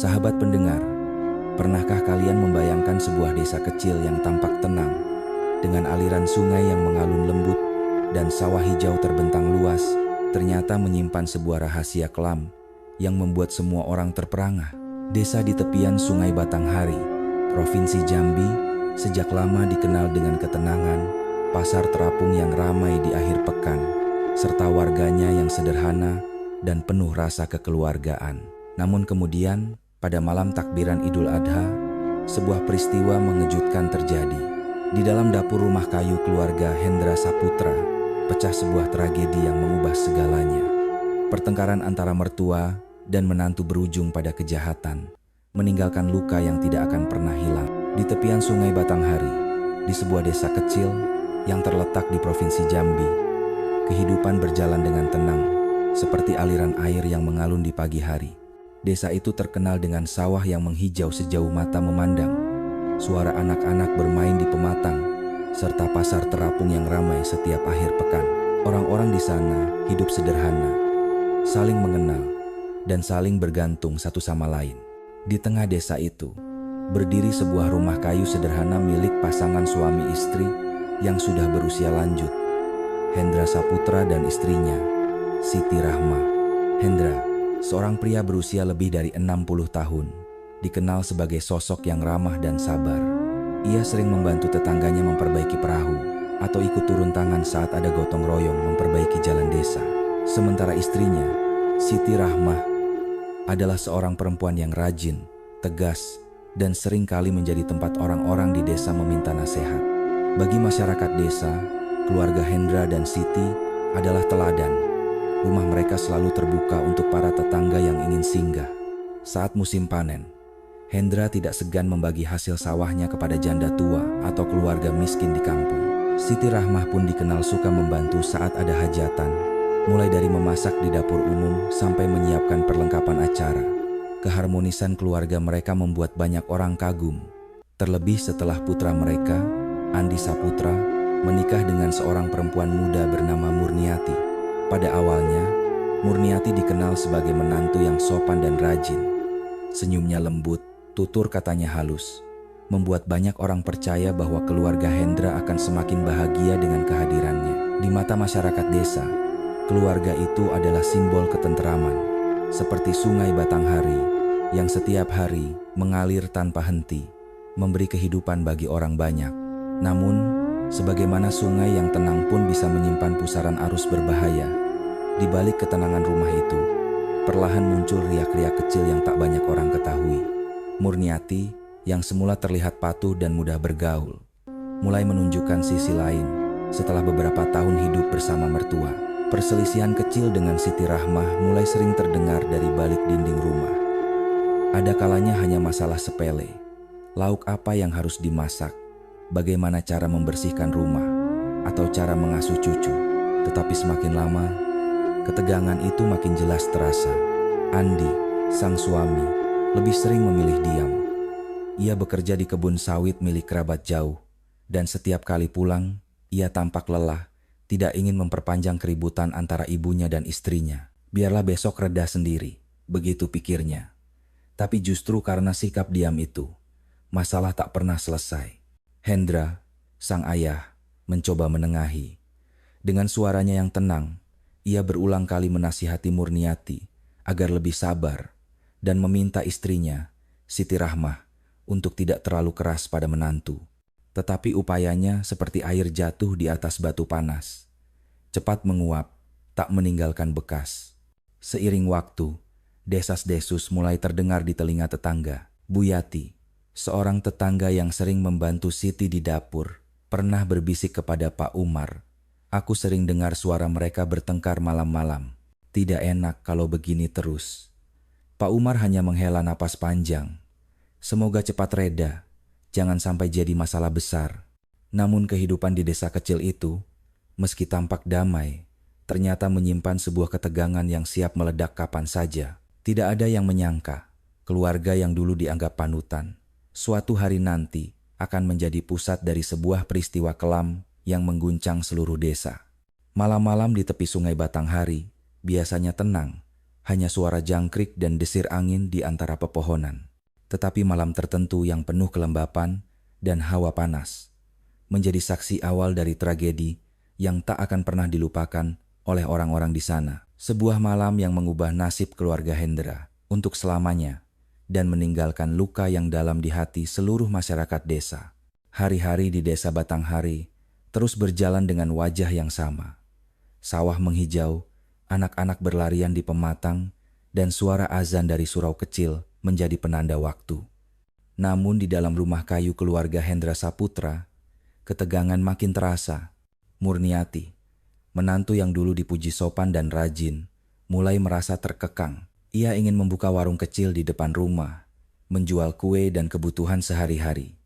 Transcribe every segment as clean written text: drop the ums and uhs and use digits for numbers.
Sahabat pendengar, pernahkah kalian membayangkan sebuah desa kecil yang tampak tenang, dengan aliran sungai yang mengalun lembut dan sawah hijau terbentang luas, ternyata menyimpan sebuah rahasia kelam yang membuat semua orang terperangah? Desa di tepian Sungai Batanghari, Provinsi Jambi, sejak lama dikenal dengan ketenangan, pasar terapung yang ramai di akhir pekan, serta warganya yang sederhana dan penuh rasa kekeluargaan. Namun kemudian, pada malam takbiran Idul Adha, sebuah peristiwa mengejutkan terjadi. Di dalam dapur rumah kayu keluarga Hendra Saputra, pecah sebuah tragedi yang mengubah segalanya. Pertengkaran antara mertua dan menantu berujung pada kejahatan, meninggalkan luka yang tidak akan pernah hilang. Di tepian Sungai Batanghari, di sebuah desa kecil yang terletak di Provinsi Jambi, kehidupan berjalan dengan tenang, seperti aliran air yang mengalun di pagi hari. Desa itu terkenal dengan sawah yang menghijau sejauh mata memandang, suara anak-anak bermain di pematang, serta pasar terapung yang ramai setiap akhir pekan. Orang-orang di sana hidup sederhana, saling mengenal, dan saling bergantung satu sama lain. Di tengah desa itu, berdiri sebuah rumah kayu sederhana milik pasangan suami istri yang sudah berusia lanjut, Hendra Saputra dan istrinya, Siti Rahmah. Hendra, seorang pria berusia lebih dari 60 tahun, dikenal sebagai sosok yang ramah dan sabar. Ia sering membantu tetangganya memperbaiki perahu atau ikut turun tangan saat ada gotong royong memperbaiki jalan desa. Sementara istrinya, Siti Rahmah, adalah seorang perempuan yang rajin, tegas, dan sering kali menjadi tempat orang-orang di desa meminta nasihat. Bagi masyarakat desa, keluarga Hendra dan Siti adalah teladan. Rumah mereka selalu terbuka untuk para tetangga yang ingin singgah. Saat musim panen, Hendra tidak segan membagi hasil sawahnya kepada janda tua atau keluarga miskin di kampung. Siti Rahmah pun dikenal suka membantu saat ada hajatan, mulai dari memasak di dapur umum sampai menyiapkan perlengkapan acara. Keharmonisan keluarga mereka membuat banyak orang kagum, terlebih setelah putra mereka, Andi Saputra, menikah dengan seorang perempuan muda bernama Murniati. Pada awalnya, Murniati dikenal sebagai menantu yang sopan dan rajin. Senyumnya lembut, tutur katanya halus, membuat banyak orang percaya bahwa keluarga Hendra akan semakin bahagia dengan kehadirannya. Di mata masyarakat desa, keluarga itu adalah simbol ketenteraman, seperti Sungai Batanghari yang setiap hari mengalir tanpa henti, memberi kehidupan bagi orang banyak. Namun, sebagaimana sungai yang tenang pun bisa menyimpan pusaran arus berbahaya, di balik ketenangan rumah itu, perlahan muncul riak-riak kecil yang tak banyak orang ketahui. Murniati, yang semula terlihat patuh dan mudah bergaul, mulai menunjukkan sisi lain setelah beberapa tahun hidup bersama mertua. Perselisihan kecil dengan Siti Rahmah mulai sering terdengar dari balik dinding rumah. Ada kalanya hanya masalah sepele, lauk apa yang harus dimasak, bagaimana cara membersihkan rumah, atau cara mengasuh cucu. Tetapi semakin lama, ketegangan itu makin jelas terasa. Andi, sang suami, lebih sering memilih diam. Ia bekerja di kebun sawit milik kerabat jauh, dan setiap kali pulang, ia tampak lelah, tidak ingin memperpanjang keributan antara ibunya dan istrinya. Biarlah besok reda sendiri, begitu pikirnya. Tapi justru karena sikap diam itu, masalah tak pernah selesai. Hendra, sang ayah, mencoba menengahi. Dengan suaranya yang tenang, ia berulang kali menasihati Murniati agar lebih sabar dan meminta istrinya, Siti Rahmah, untuk tidak terlalu keras pada menantu. Tetapi upayanya seperti air jatuh di atas batu panas. Cepat menguap, tak meninggalkan bekas. Seiring waktu, desas-desus mulai terdengar di telinga tetangga. Bu Yati, seorang tetangga yang sering membantu Siti di dapur, pernah berbisik kepada Pak Umar. Aku sering dengar suara mereka bertengkar malam-malam. Tidak enak kalau begini terus. Pak Umar hanya menghela napas panjang. Semoga cepat reda. Jangan sampai jadi masalah besar. Namun kehidupan di desa kecil itu, meski tampak damai, ternyata menyimpan sebuah ketegangan yang siap meledak kapan saja. Tidak ada yang menyangka, keluarga yang dulu dianggap panutan, suatu hari nanti akan menjadi pusat dari sebuah peristiwa kelam yang mengguncang seluruh desa. Malam-malam di tepi Sungai Batanghari biasanya tenang, Hanya suara jangkrik dan desir angin di antara pepohonan. Tetapi malam tertentu yang penuh kelembapan dan hawa panas menjadi saksi awal dari tragedi yang tak akan pernah dilupakan oleh orang-orang di sana. Sebuah malam yang mengubah nasib keluarga Hendra untuk selamanya dan meninggalkan luka yang dalam di hati seluruh masyarakat desa. Hari-hari di desa Batanghari terus berjalan dengan wajah yang sama. Sawah menghijau, anak-anak berlarian di pematang, dan suara azan dari surau kecil menjadi penanda waktu. Namun di dalam rumah kayu keluarga Hendra Saputra, ketegangan makin terasa. Murniati, menantu yang dulu dipuji sopan dan rajin, mulai merasa terkekang. Ia ingin membuka warung kecil di depan rumah, menjual kue dan kebutuhan sehari-hari.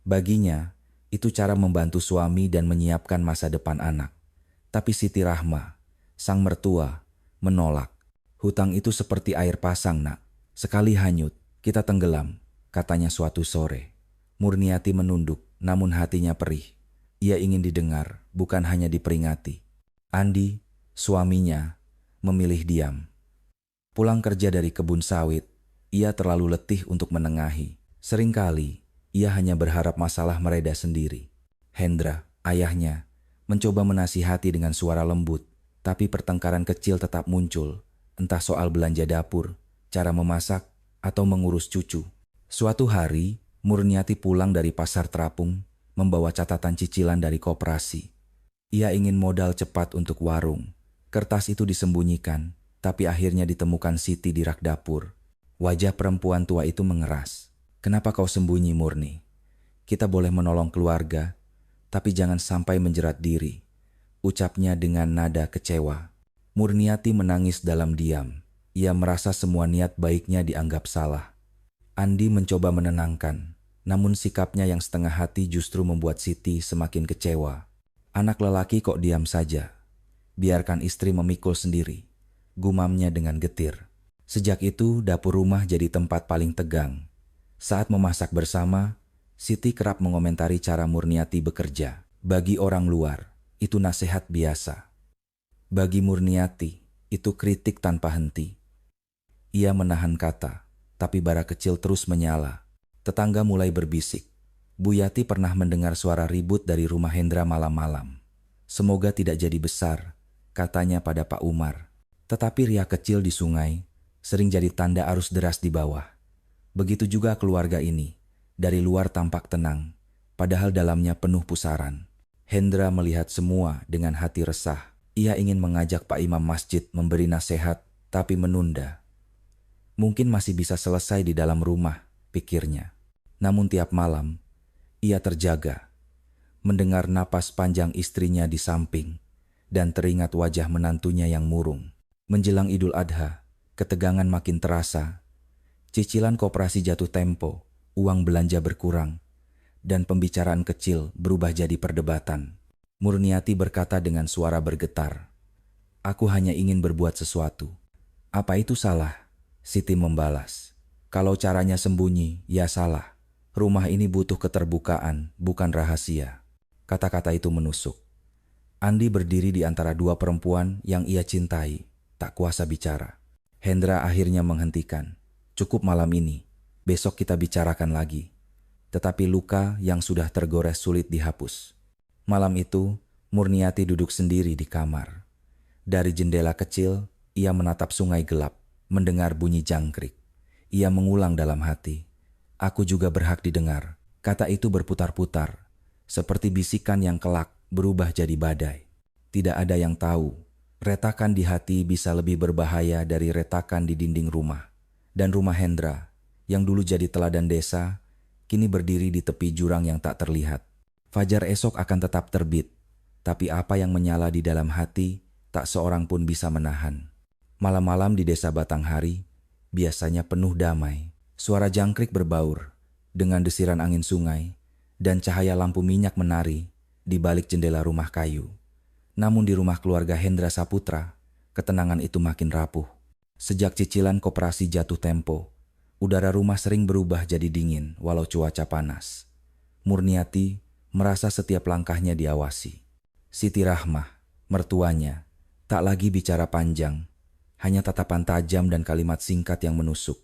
Baginya, itu cara membantu suami dan menyiapkan masa depan anak. Tapi Siti Rahma, sang mertua, menolak. Hutang itu seperti air pasang, nak. Sekali hanyut, kita tenggelam, katanya suatu sore. Murniati menunduk, namun hatinya perih. Ia ingin didengar, bukan hanya diperingati. Andi, suaminya, memilih diam. Pulang kerja dari kebun sawit, ia terlalu letih untuk menengahi. Seringkali, ia hanya berharap masalah mereda sendiri. Hendra, ayahnya, mencoba menasihati dengan suara lembut, tapi pertengkaran kecil tetap muncul, entah soal belanja dapur, cara memasak, atau mengurus cucu. Suatu hari, Murniati pulang dari pasar terapung, membawa catatan cicilan dari koperasi. Ia ingin modal cepat untuk warung. Kertas itu disembunyikan, tapi akhirnya ditemukan Siti di rak dapur. Wajah perempuan tua itu mengeras. Kenapa kau sembunyi, Murni? Kita boleh menolong keluarga, tapi jangan sampai menjerat diri, ucapnya dengan nada kecewa. Murniati menangis dalam diam. Ia merasa semua niat baiknya dianggap salah. Andi mencoba menenangkan, namun sikapnya yang setengah hati justru membuat Siti semakin kecewa. Anak lelaki kok diam saja. Biarkan istri memikul sendiri, gumamnya dengan getir. Sejak itu dapur rumah jadi tempat paling tegang. Saat memasak bersama, Siti kerap mengomentari cara Murniati bekerja. Bagi orang luar, itu nasihat biasa. Bagi Murniati, itu kritik tanpa henti. Ia menahan kata, tapi bara kecil terus menyala. Tetangga mulai berbisik. Bu Yati pernah mendengar suara ribut dari rumah Hendra malam-malam. Semoga tidak jadi besar, katanya pada Pak Umar. Tetapi riak kecil di sungai sering jadi tanda arus deras di bawah. Begitu juga keluarga ini. Dari luar tampak tenang, padahal dalamnya penuh pusaran. Hendra melihat semua dengan hati resah. Ia ingin mengajak Pak Imam Masjid memberi nasihat, tapi menunda. Mungkin masih bisa selesai di dalam rumah, pikirnya. Namun tiap malam, ia terjaga, mendengar napas panjang istrinya di samping, dan teringat wajah menantunya yang murung. Menjelang Idul Adha, ketegangan makin terasa. Cicilan koperasi jatuh tempo, uang belanja berkurang, dan pembicaraan kecil berubah jadi perdebatan. Murniati berkata dengan suara bergetar, "Aku hanya ingin berbuat sesuatu." "Apa itu salah?" Siti membalas. "Kalau caranya sembunyi, ya salah. Rumah ini butuh keterbukaan, bukan rahasia." Kata-kata itu menusuk. Andi berdiri di antara dua perempuan yang ia cintai, tak kuasa bicara. Hendra akhirnya menghentikan. "Cukup malam ini, besok kita bicarakan lagi." Tetapi luka yang sudah tergores sulit dihapus. Malam itu, Murniati duduk sendiri di kamar. Dari jendela kecil, ia menatap sungai gelap, mendengar bunyi jangkrik. Ia mengulang dalam hati, "Aku juga berhak didengar." Kata itu berputar-putar, seperti bisikan yang kelak berubah jadi badai. Tidak ada yang tahu, retakan di hati bisa lebih berbahaya dari retakan di dinding rumah. Dan rumah Hendra, yang dulu jadi teladan desa, kini berdiri di tepi jurang yang tak terlihat. Fajar esok akan tetap terbit, tapi apa yang menyala di dalam hati, tak seorang pun bisa menahan. Malam-malam di desa Batanghari, biasanya penuh damai. Suara jangkrik berbaur, dengan desiran angin sungai, dan cahaya lampu minyak menari di balik jendela rumah kayu. Namun di rumah keluarga Hendra Saputra, ketenangan itu makin rapuh. Sejak cicilan koperasi jatuh tempo, udara rumah sering berubah jadi dingin walau cuaca panas. Murniati merasa setiap langkahnya diawasi. Siti Rahmah, mertuanya, tak lagi bicara panjang, Hanya tatapan tajam dan kalimat singkat yang menusuk.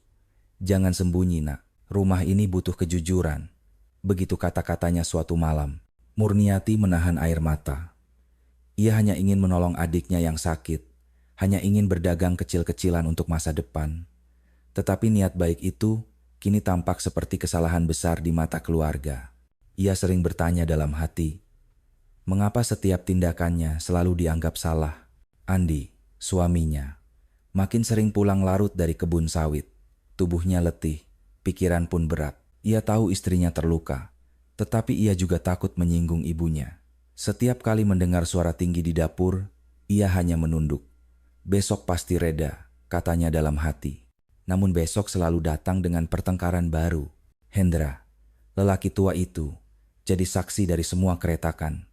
"Jangan sembunyi, nak. Rumah ini butuh kejujuran." Begitu kata-katanya suatu malam, Murniati menahan air mata. Ia hanya ingin menolong adiknya yang sakit, hanya ingin berdagang kecil-kecilan untuk masa depan. Tetapi niat baik itu kini tampak seperti kesalahan besar di mata keluarga. Ia sering bertanya dalam hati, mengapa setiap tindakannya selalu dianggap salah? Andi, suaminya, makin sering pulang larut dari kebun sawit. Tubuhnya letih, pikiran pun berat. Ia tahu istrinya terluka, tetapi ia juga takut menyinggung ibunya. Setiap kali mendengar suara tinggi di dapur, ia hanya menunduk. "Besok pasti reda," katanya dalam hati. Namun besok selalu datang dengan pertengkaran baru. Hendra, lelaki tua itu, jadi saksi dari semua keretakan.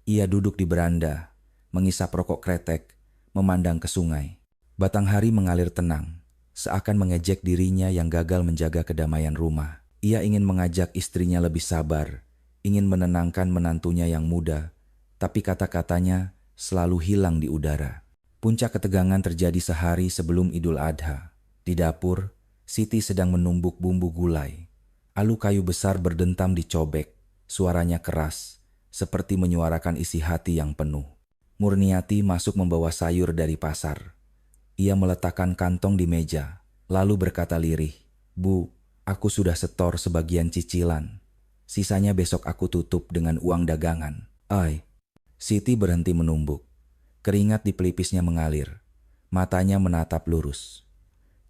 Ia duduk di beranda, mengisap rokok kretek, memandang ke sungai. Batang hari mengalir tenang, seakan mengejek dirinya yang gagal menjaga kedamaian rumah. Ia ingin mengajak istrinya lebih sabar, ingin menenangkan menantunya yang muda, tapi kata-katanya selalu hilang di udara. Puncak ketegangan terjadi sehari sebelum Idul Adha. Di dapur, Siti sedang menumbuk bumbu gulai. Alu kayu besar berdentam di cobek, suaranya keras, seperti menyuarakan isi hati yang penuh. Murniati masuk membawa sayur dari pasar. Ia meletakkan kantong di meja, lalu berkata lirih, "Bu, aku sudah setor sebagian cicilan. Sisanya besok aku tutup dengan uang dagangan." "Ai." Siti berhenti menumbuk. Keringat di pelipisnya mengalir. Matanya menatap lurus.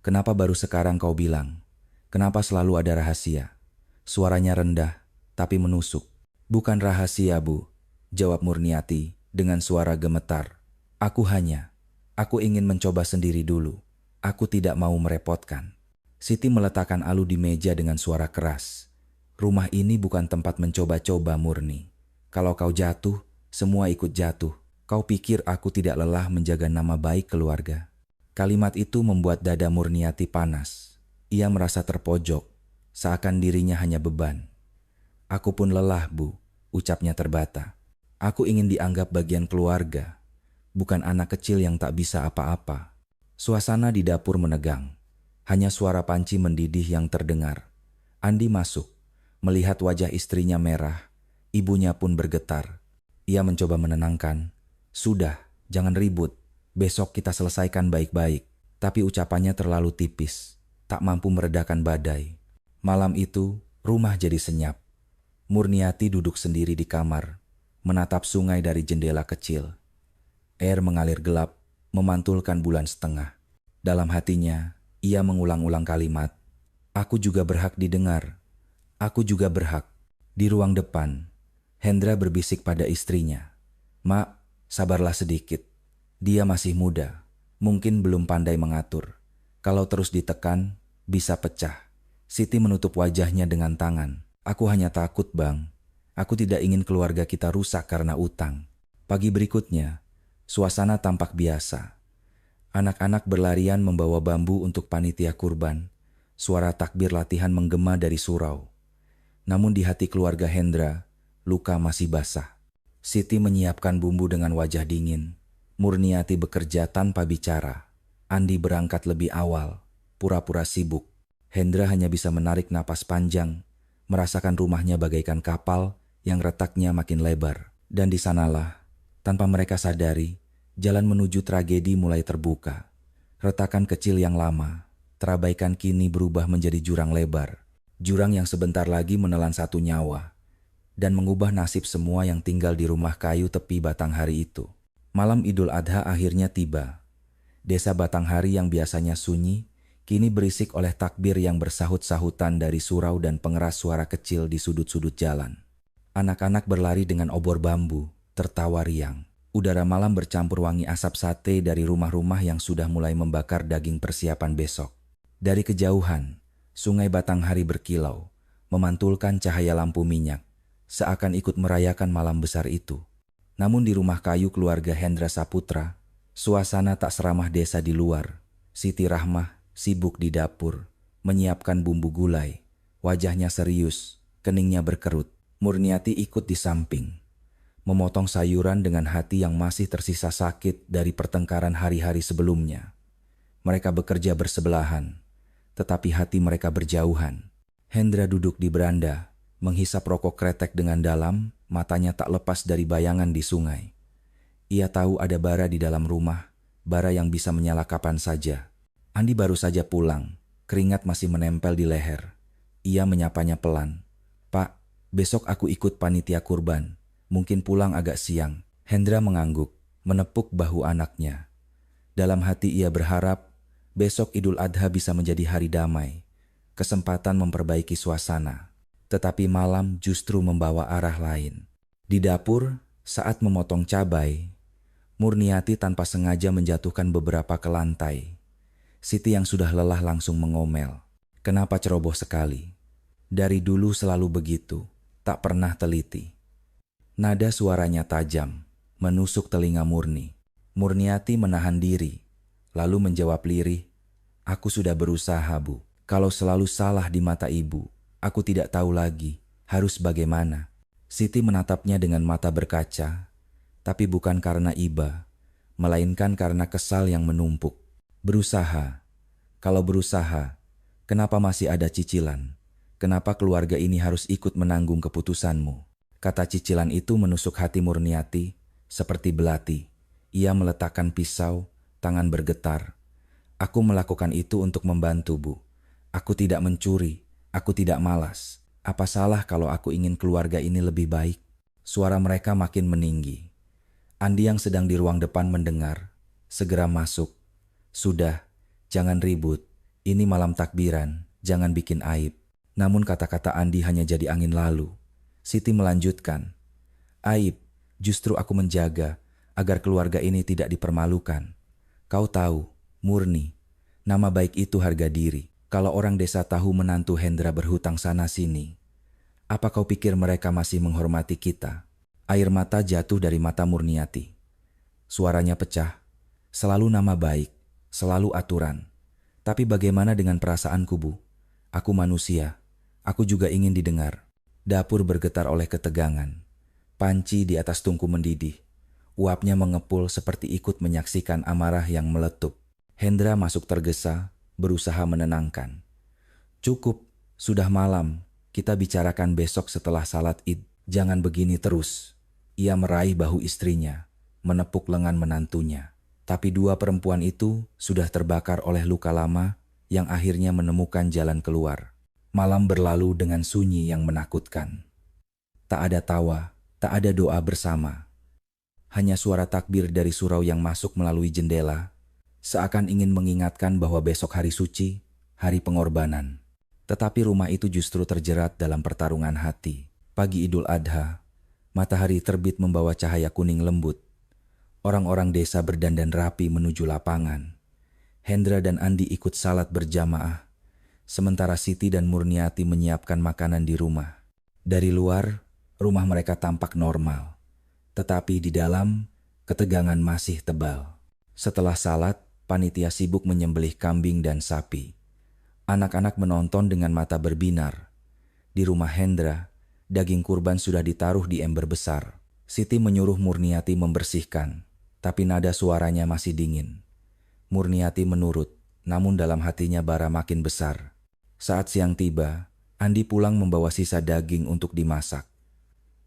"Kenapa baru sekarang kau bilang? Kenapa selalu ada rahasia?" Suaranya rendah, tapi menusuk. "Bukan rahasia, Bu," jawab Murniati dengan suara gemetar. Aku ingin mencoba sendiri dulu. Aku tidak mau merepotkan." Siti meletakkan Alu di meja dengan suara keras. "Rumah ini bukan tempat mencoba-coba, Murni. Kalau kau jatuh, semua ikut jatuh. Kau pikir aku tidak lelah menjaga nama baik keluarga?" Kalimat itu membuat dada Murniati panas. Ia merasa terpojok, seakan dirinya hanya beban. "Aku pun lelah, Bu," ucapnya terbata. "Aku ingin dianggap bagian keluarga, bukan anak kecil yang tak bisa apa-apa." Suasana di dapur menegang. Hanya suara panci mendidih yang terdengar. Andi masuk, melihat wajah istrinya merah. Ibunya pun bergetar. Ia mencoba menenangkan. "Sudah, jangan ribut. Besok kita selesaikan baik-baik." Tapi ucapannya terlalu tipis, tak mampu meredakan badai. Malam itu, rumah jadi senyap. Murniati duduk sendiri di kamar, menatap sungai dari jendela kecil. Air mengalir gelap, memantulkan bulan setengah. Dalam hatinya, ia mengulang-ulang kalimat, "Aku juga berhak didengar. Aku juga berhak." Di ruang depan, Hendra berbisik pada istrinya, "Mak, sabarlah sedikit. Dia masih muda, mungkin belum pandai mengatur. Kalau terus ditekan, bisa pecah." Siti menutup wajahnya dengan tangan. "Aku hanya takut, Bang. Aku tidak ingin keluarga kita rusak karena utang." Pagi berikutnya, suasana tampak biasa. Anak-anak berlarian membawa bambu untuk panitia kurban. Suara takbir latihan menggema dari surau. Namun di hati keluarga Hendra, luka masih basah. Siti menyiapkan bumbu dengan wajah dingin. Murniati bekerja tanpa bicara. Andi berangkat lebih awal, pura-pura sibuk. Hendra hanya bisa menarik napas panjang, merasakan rumahnya bagaikan kapal yang retaknya makin lebar. Dan di sanalah, tanpa mereka sadari, jalan menuju tragedi mulai terbuka. Retakan kecil yang lama, terabaikan kini berubah menjadi jurang lebar. Jurang yang sebentar lagi menelan satu nyawa dan mengubah nasib semua yang tinggal di rumah kayu tepi Batanghari itu. Malam Idul Adha akhirnya tiba. Desa Batanghari yang biasanya sunyi, kini berisik oleh takbir yang bersahut-sahutan dari surau dan pengeras suara kecil di sudut-sudut jalan. Anak-anak berlari dengan obor bambu, tertawa riang. Udara malam bercampur wangi asap sate dari rumah-rumah yang sudah mulai membakar daging persiapan besok. Dari kejauhan, sungai Batanghari berkilau, memantulkan cahaya lampu minyak, seakan ikut merayakan malam besar itu. Namun di rumah kayu keluarga Hendra Saputra, suasana tak seramah desa di luar. Siti Rahmah sibuk di dapur, menyiapkan bumbu gulai. Wajahnya serius, keningnya berkerut. Murniati ikut di samping, memotong sayuran dengan hati yang masih tersisa sakit dari pertengkaran hari-hari sebelumnya. Mereka bekerja bersebelahan, tetapi hati mereka berjauhan. Hendra duduk di beranda, menghisap rokok kretek dengan dalam, matanya tak lepas dari bayangan di sungai. Ia tahu ada bara di dalam rumah, bara yang bisa menyala kapan saja. Andi baru saja pulang, keringat masih menempel di leher. Ia menyapanya pelan. "Pak, besok aku ikut panitia kurban. Mungkin pulang agak siang." Hendra mengangguk, menepuk bahu anaknya. Dalam hati ia berharap besok Idul Adha bisa menjadi hari damai, kesempatan memperbaiki suasana. Tetapi malam justru membawa arah lain. Di dapur, saat memotong cabai, Murniati tanpa sengaja menjatuhkan beberapa ke lantai. Siti yang sudah lelah langsung mengomel. "Kenapa ceroboh sekali? Dari dulu selalu begitu, tak pernah teliti." Nada suaranya tajam, menusuk telinga Murni. Murniati menahan diri, lalu menjawab lirih, "Aku sudah berusaha, Bu. Kalau selalu salah di mata ibu, aku tidak tahu lagi harus bagaimana." Siti menatapnya dengan mata berkaca, tapi bukan karena iba, melainkan karena kesal yang menumpuk. "Berusaha. Kalau berusaha, kenapa masih ada cicilan? Kenapa keluarga ini harus ikut menanggung keputusanmu?" Kata cicilan itu menusuk hati Murniati seperti belati. Ia meletakkan pisau, tangan bergetar. "Aku melakukan itu untuk membantu, Bu. Aku tidak mencuri, aku tidak malas. Apa salah kalau aku ingin keluarga ini lebih baik?" Suara mereka makin meninggi. Andi yang sedang di ruang depan mendengar, segera masuk. "Sudah, jangan ribut. Ini malam takbiran, jangan bikin aib." Namun kata-kata Andi hanya jadi angin lalu. Siti melanjutkan, "Aib, justru aku menjaga agar keluarga ini tidak dipermalukan. Kau tahu, Murni, nama baik itu harga diri. Kalau orang desa tahu menantu Hendra berhutang sana-sini, apa kau pikir mereka masih menghormati kita?" Air mata jatuh dari mata Murniati. Suaranya pecah. "Selalu nama baik, selalu aturan. Tapi bagaimana dengan perasaanku, Bu? Aku manusia. Aku juga ingin didengar." Dapur bergetar oleh ketegangan. Panci di atas tungku mendidih. Uapnya mengepul seperti ikut menyaksikan amarah yang meletup. Hendra masuk tergesa, berusaha menenangkan. "Cukup, sudah malam. Kita bicarakan besok setelah salat Id. Jangan begini terus." Ia meraih bahu istrinya, menepuk lengan menantunya. Tapi dua perempuan itu sudah terbakar oleh luka lama yang akhirnya menemukan jalan keluar. Malam berlalu dengan sunyi yang menakutkan. Tak ada tawa, tak ada doa bersama. Hanya suara takbir dari surau yang masuk melalui jendela, seakan ingin mengingatkan bahwa besok hari suci, hari pengorbanan. Tetapi rumah itu justru terjerat dalam pertarungan hati. Pagi Idul Adha, matahari terbit membawa cahaya kuning lembut. Orang-orang desa berdandan rapi menuju lapangan. Hendra dan Andi ikut salat berjamaah, sementara Siti dan Murniati menyiapkan makanan di rumah. Dari luar, rumah mereka tampak normal, tetapi di dalam, ketegangan masih tebal. Setelah salat, panitia sibuk menyembelih kambing dan sapi. Anak-anak menonton dengan mata berbinar. Di rumah Hendra, daging kurban sudah ditaruh di ember besar. Siti menyuruh Murniati membersihkan, tapi nada suaranya masih dingin. Murniati menurut, namun dalam hatinya bara makin besar. Saat siang tiba, Andi pulang membawa sisa daging untuk dimasak.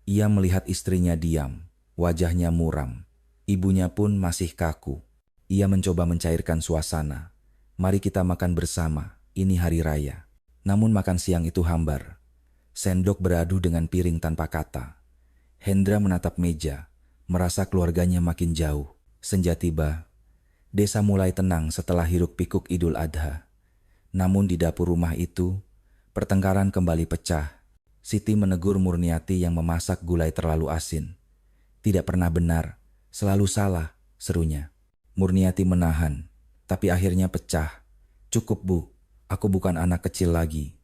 Ia melihat istrinya diam, wajahnya muram. Ibunya pun masih kaku. Ia mencoba mencairkan suasana. "Mari kita makan bersama, ini hari raya." Namun makan siang itu hambar. Sendok beradu dengan piring tanpa kata. Hendra menatap meja, merasa keluarganya makin jauh. Senja tiba. Desa mulai tenang setelah hiruk-pikuk Idul Adha. Namun di dapur rumah itu, pertengkaran kembali pecah. Siti menegur Murniati yang memasak gulai terlalu asin. "Tidak pernah benar, selalu salah," serunya. Murniati menahan, tapi akhirnya pecah. "Cukup, Bu, aku bukan anak kecil lagi.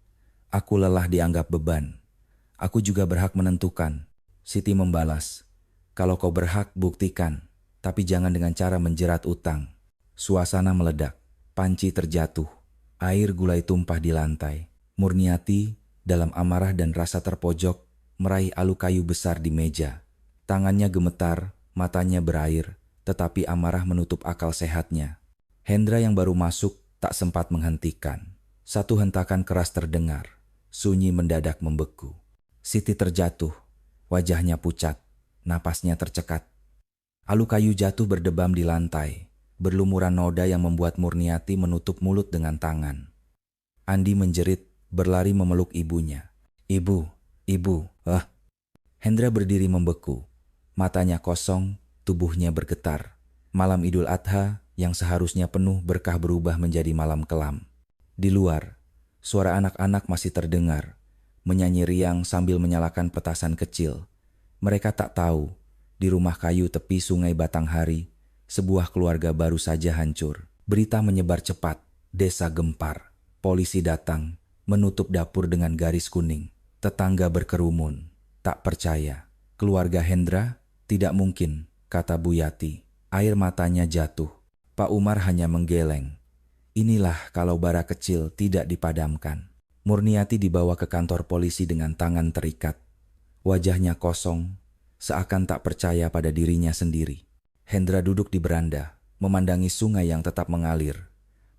Aku lelah dianggap beban. Aku juga berhak menentukan." Siti membalas, "Kalau kau berhak, buktikan, tapi jangan dengan cara menjerat utang." Suasana meledak, panci terjatuh, air gulai tumpah di lantai. Murniati, dalam amarah dan rasa terpojok, meraih alu kayu besar di meja. Tangannya gemetar, matanya berair, tetapi amarah menutup akal sehatnya. Hendra yang baru masuk tak sempat menghentikan. Satu hentakan keras terdengar. Sunyi mendadak membeku. Siti terjatuh. Wajahnya pucat. Napasnya tercekat. Alu kayu jatuh berdebam di lantai. Berlumuran noda yang membuat Murniati menutup mulut dengan tangan. Andi menjerit, berlari memeluk ibunya. Ibu, ibu, Hendra berdiri membeku. Matanya kosong, tubuhnya bergetar. Malam Idul Adha yang seharusnya penuh berkah berubah menjadi malam kelam. Di luar, suara anak-anak masih terdengar, menyanyi riang sambil menyalakan petasan kecil. Mereka tak tahu, di rumah kayu tepi Sungai Batanghari, sebuah keluarga baru saja hancur. Berita menyebar cepat, desa gempar. Polisi datang, menutup dapur dengan garis kuning. Tetangga berkerumun, tak percaya. Keluarga Hendra? Tidak mungkin, kata Bu Yati. Air matanya jatuh. Pak Umar hanya menggeleng. Inilah kalau bara kecil tidak dipadamkan. Murniati dibawa ke kantor polisi dengan tangan terikat. Wajahnya kosong, seakan tak percaya pada dirinya sendiri. Hendra duduk di beranda, memandangi sungai yang tetap mengalir,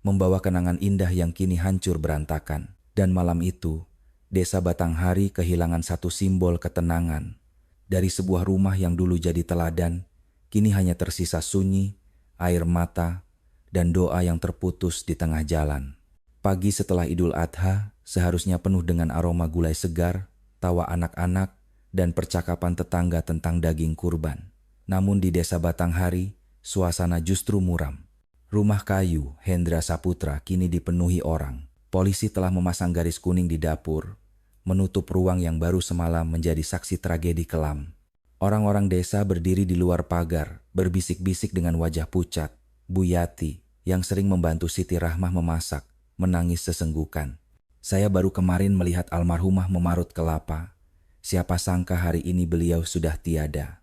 membawa kenangan indah yang kini hancur berantakan. Dan malam itu, desa Batanghari kehilangan satu simbol ketenangan. Dari sebuah rumah yang dulu jadi teladan, kini hanya tersisa sunyi, air mata, dan doa yang terputus di tengah jalan. Pagi setelah Idul Adha seharusnya penuh dengan aroma gulai segar, tawa anak-anak, dan percakapan tetangga tentang daging kurban. Namun di desa Batanghari, suasana justru muram. Rumah kayu Hendra Saputra kini dipenuhi orang. Polisi telah memasang garis kuning di dapur, menutup ruang yang baru semalam menjadi saksi tragedi kelam. Orang-orang desa berdiri di luar pagar, berbisik-bisik dengan wajah pucat. Bu Yati, yang sering membantu Siti Rahmah memasak, menangis sesenggukan. Saya baru kemarin melihat almarhumah memarut kelapa. Siapa sangka hari ini beliau sudah tiada.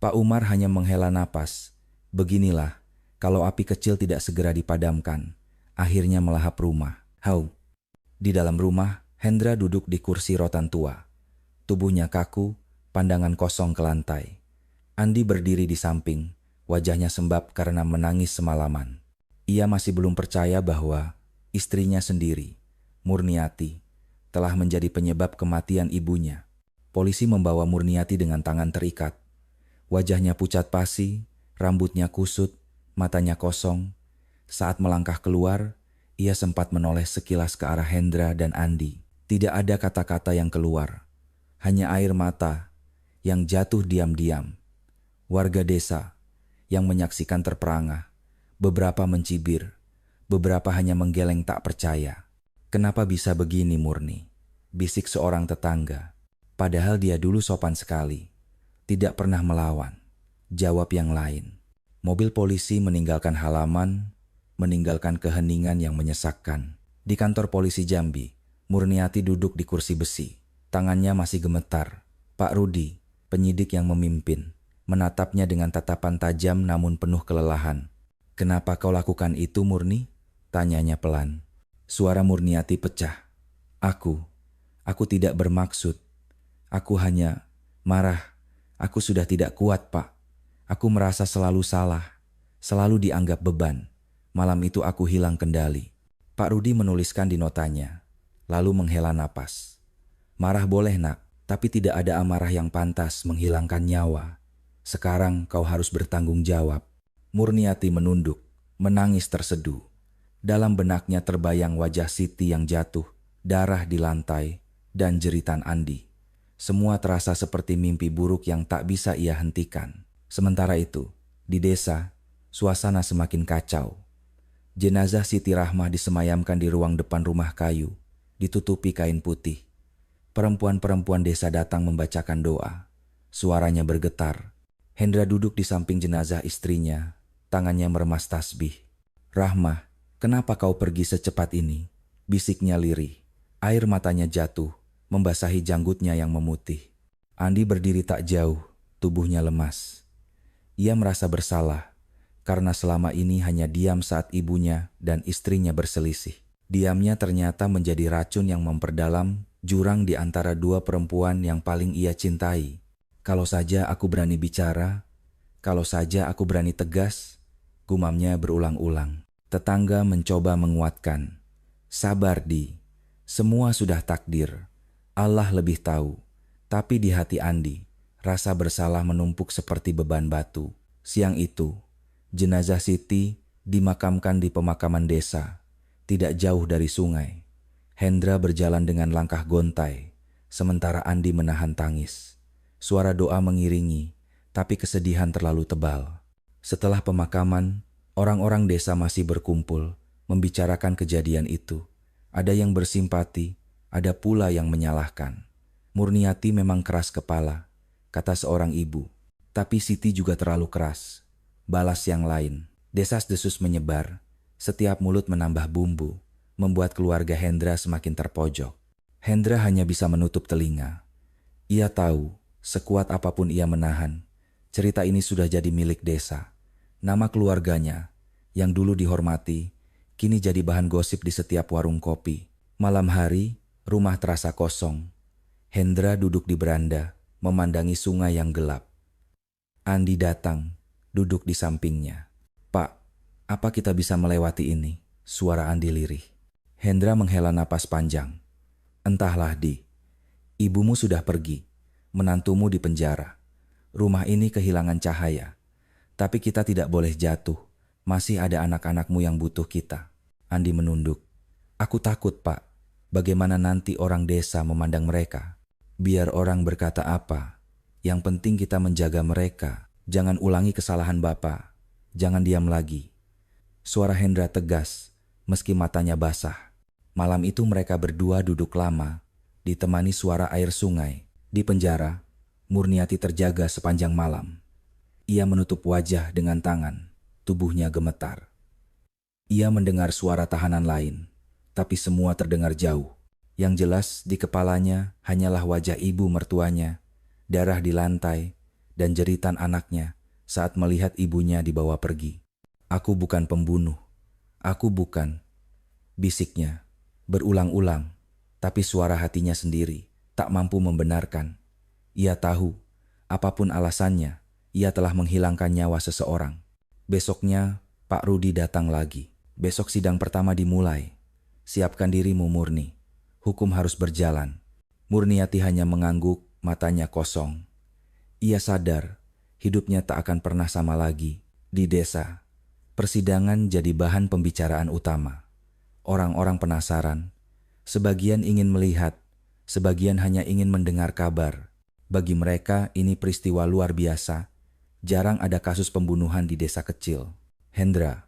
Pak Umar hanya menghela napas. Beginilah, kalau api kecil tidak segera dipadamkan, akhirnya melahap rumah. Hau! Di dalam rumah, Hendra duduk di kursi rotan tua. Tubuhnya kaku, pandangan kosong ke lantai. Andi berdiri di samping, wajahnya sembab karena menangis semalaman. Ia masih belum percaya bahwa istrinya sendiri, Murniati, telah menjadi penyebab kematian ibunya. Polisi membawa Murniati dengan tangan terikat. Wajahnya pucat pasi, rambutnya kusut, matanya kosong. Saat melangkah keluar, ia sempat menoleh sekilas ke arah Hendra dan Andi. Tidak ada kata-kata yang keluar, hanya air mata yang jatuh diam-diam. Warga desa yang menyaksikan terperangah, beberapa mencibir, beberapa hanya menggeleng tak percaya. Kenapa bisa begini Murni? Bisik seorang tetangga. Padahal dia dulu sopan sekali, tidak pernah melawan. Jawab yang lain. Mobil polisi meninggalkan halaman, meninggalkan keheningan yang menyesakkan. Di kantor polisi Jambi, Murniati duduk di kursi besi. Tangannya masih gemetar. Pak Rudi, penyidik yang memimpin, menatapnya dengan tatapan tajam namun penuh kelelahan. Kenapa kau lakukan itu Murni? Tanyanya pelan. Suara Murniati pecah. Aku tidak bermaksud. Aku hanya marah. Aku sudah tidak kuat, Pak. Aku merasa selalu salah, selalu dianggap beban. Malam itu aku hilang kendali. Pak Rudi menuliskan di notanya, lalu menghela napas. Marah boleh nak, tapi tidak ada amarah yang pantas menghilangkan nyawa. Sekarang kau harus bertanggung jawab. Murniati menunduk, menangis terseduh. Dalam benaknya terbayang wajah Siti yang jatuh, darah di lantai, dan jeritan Andi. Semua terasa seperti mimpi buruk yang tak bisa ia hentikan. Sementara itu, di desa, suasana semakin kacau. Jenazah Siti Rahmah disemayamkan di ruang depan rumah kayu, ditutupi kain putih. Perempuan-perempuan desa datang membacakan doa. Suaranya bergetar. Hendra duduk di samping jenazah istrinya, tangannya meremas tasbih. Rahmah, kenapa kau pergi secepat ini? Bisiknya lirih. Air matanya jatuh, membasahi janggutnya yang memutih. Andi berdiri tak jauh, tubuhnya lemas. Ia merasa bersalah, karena selama ini hanya diam saat ibunya dan istrinya berselisih. Diamnya ternyata menjadi racun yang memperdalam jurang di antara dua perempuan yang paling ia cintai. Kalau saja aku berani bicara, kalau saja aku berani tegas, gumamnya berulang-ulang. Tetangga mencoba menguatkan. Sabar Di, semua sudah takdir. Allah lebih tahu. Tapi di hati Andi, rasa bersalah menumpuk seperti beban batu. Siang itu, jenazah Siti dimakamkan di pemakaman desa, tidak jauh dari sungai. Hendra berjalan dengan langkah gontai, sementara Andi menahan tangis. Suara doa mengiringi, tapi kesedihan terlalu tebal. Setelah pemakaman, orang-orang desa masih berkumpul, membicarakan kejadian itu. Ada yang bersimpati, ada pula yang menyalahkan. Murniati memang keras kepala, kata seorang ibu. Tapi Siti juga terlalu keras, balas yang lain. Desas-desus menyebar, setiap mulut menambah bumbu, membuat keluarga Hendra semakin terpojok. Hendra hanya bisa menutup telinga. Ia tahu, sekuat apapun ia menahan, cerita ini sudah jadi milik desa. Nama keluarganya, yang dulu dihormati, kini jadi bahan gosip di setiap warung kopi. Malam hari, rumah terasa kosong. Hendra duduk di beranda, memandangi sungai yang gelap. Andi datang, duduk di sampingnya. "Pak, apa kita bisa melewati ini?" Suara Andi lirih. Hendra menghela napas panjang. "Entahlah Di, ibumu sudah pergi, menantumu di penjara. Rumah ini kehilangan cahaya. Tapi kita tidak boleh jatuh, masih ada anak-anakmu yang butuh kita." Andi menunduk. "Aku takut Pak, bagaimana nanti orang desa memandang mereka? Biar orang berkata apa, yang penting kita menjaga mereka. Jangan ulangi kesalahan Bapak, jangan diam lagi." Suara Hendra tegas, meski matanya basah. Malam itu mereka berdua duduk lama, ditemani suara air sungai. Di penjara, Murniati terjaga sepanjang malam. Ia menutup wajah dengan tangan, tubuhnya gemetar. Ia mendengar suara tahanan lain, tapi semua terdengar jauh. Yang jelas di kepalanya hanyalah wajah ibu mertuanya, darah di lantai, dan jeritan anaknya saat melihat ibunya dibawa pergi. "Aku bukan pembunuh, aku bukan," bisiknya berulang-ulang, tapi suara hatinya sendiri tak mampu membenarkan. Ia tahu, apapun alasannya, ia telah menghilangkan nyawa seseorang. Besoknya, Pak Rudi datang lagi. "Besok sidang pertama dimulai. Siapkan dirimu Murni. Hukum harus berjalan." Murniati hanya mengangguk, matanya kosong. Ia sadar, hidupnya tak akan pernah sama lagi. Di desa, persidangan jadi bahan pembicaraan utama. Orang-orang penasaran. Sebagian ingin melihat, sebagian hanya ingin mendengar kabar. Bagi mereka ini peristiwa luar biasa. Jarang ada kasus pembunuhan di desa kecil. Hendra,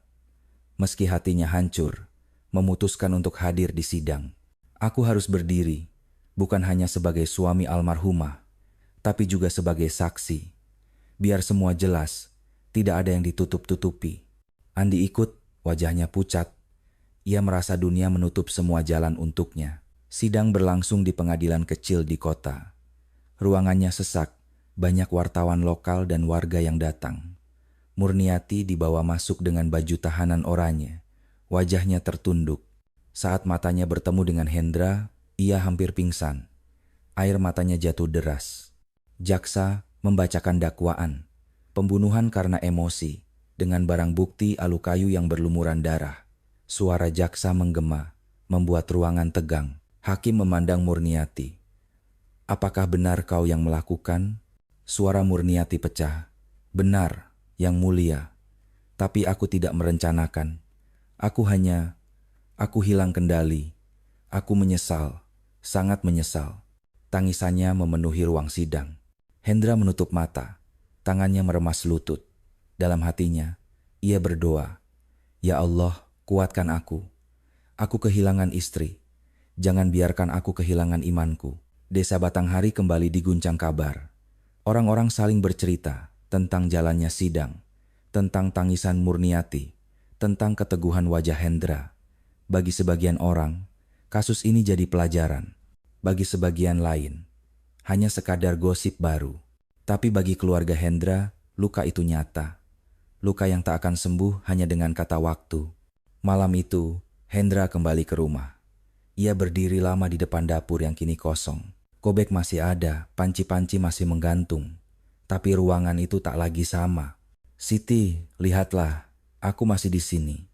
meski hatinya hancur, memutuskan untuk hadir di sidang. "Aku harus berdiri, bukan hanya sebagai suami almarhumah, tapi juga sebagai saksi. Biar semua jelas, tidak ada yang ditutup-tutupi." Andi ikut, wajahnya pucat. Ia merasa dunia menutup semua jalan untuknya. Sidang berlangsung di pengadilan kecil di kota. Ruangannya sesak, banyak wartawan lokal dan warga yang datang. Murniati dibawa masuk dengan baju tahanan oranye. Wajahnya tertunduk. Saat matanya bertemu dengan Hendra, ia hampir pingsan. Air matanya jatuh deras. Jaksa membacakan dakwaan. Pembunuhan karena emosi, dengan barang bukti alu kayu yang berlumuran darah. Suara jaksa menggema, membuat ruangan tegang. Hakim memandang Murniati. "Apakah benar kau yang melakukan?" Suara Murniati pecah. "Benar, Yang Mulia. Tapi aku tidak merencanakan. Aku hilang kendali. Aku menyesal, sangat menyesal." Tangisannya memenuhi ruang sidang. Hendra menutup mata, tangannya meremas lutut. Dalam hatinya, ia berdoa, "Ya Allah, kuatkan aku. Aku kehilangan istri. Jangan biarkan aku kehilangan imanku." Desa Batanghari kembali diguncang kabar. Orang-orang saling bercerita tentang jalannya sidang, tentang tangisan Murniati, tentang keteguhan wajah Hendra. Bagi sebagian orang, kasus ini jadi pelajaran. Bagi sebagian lain, hanya sekadar gosip baru. Tapi bagi keluarga Hendra, luka itu nyata. Luka yang tak akan sembuh hanya dengan kata waktu. Malam itu, Hendra kembali ke rumah. Ia berdiri lama di depan dapur yang kini kosong. Kobek masih ada, panci-panci masih menggantung. Tapi ruangan itu tak lagi sama. "Siti, lihatlah, aku masih di sini.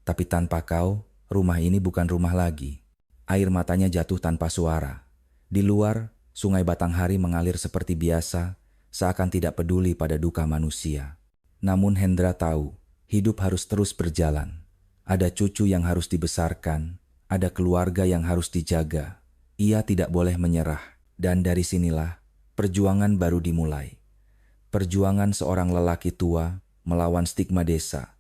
Tapi tanpa kau, rumah ini bukan rumah lagi. Air matanya jatuh tanpa suara. Di luar, sungai Batanghari mengalir seperti biasa, seakan tidak peduli pada duka manusia. Namun Hendra tahu, hidup harus terus berjalan. Ada cucu yang harus dibesarkan, ada keluarga yang harus dijaga. Ia tidak boleh menyerah, dan dari sinilah perjuangan baru dimulai. Perjuangan seorang lelaki tua melawan stigma desa,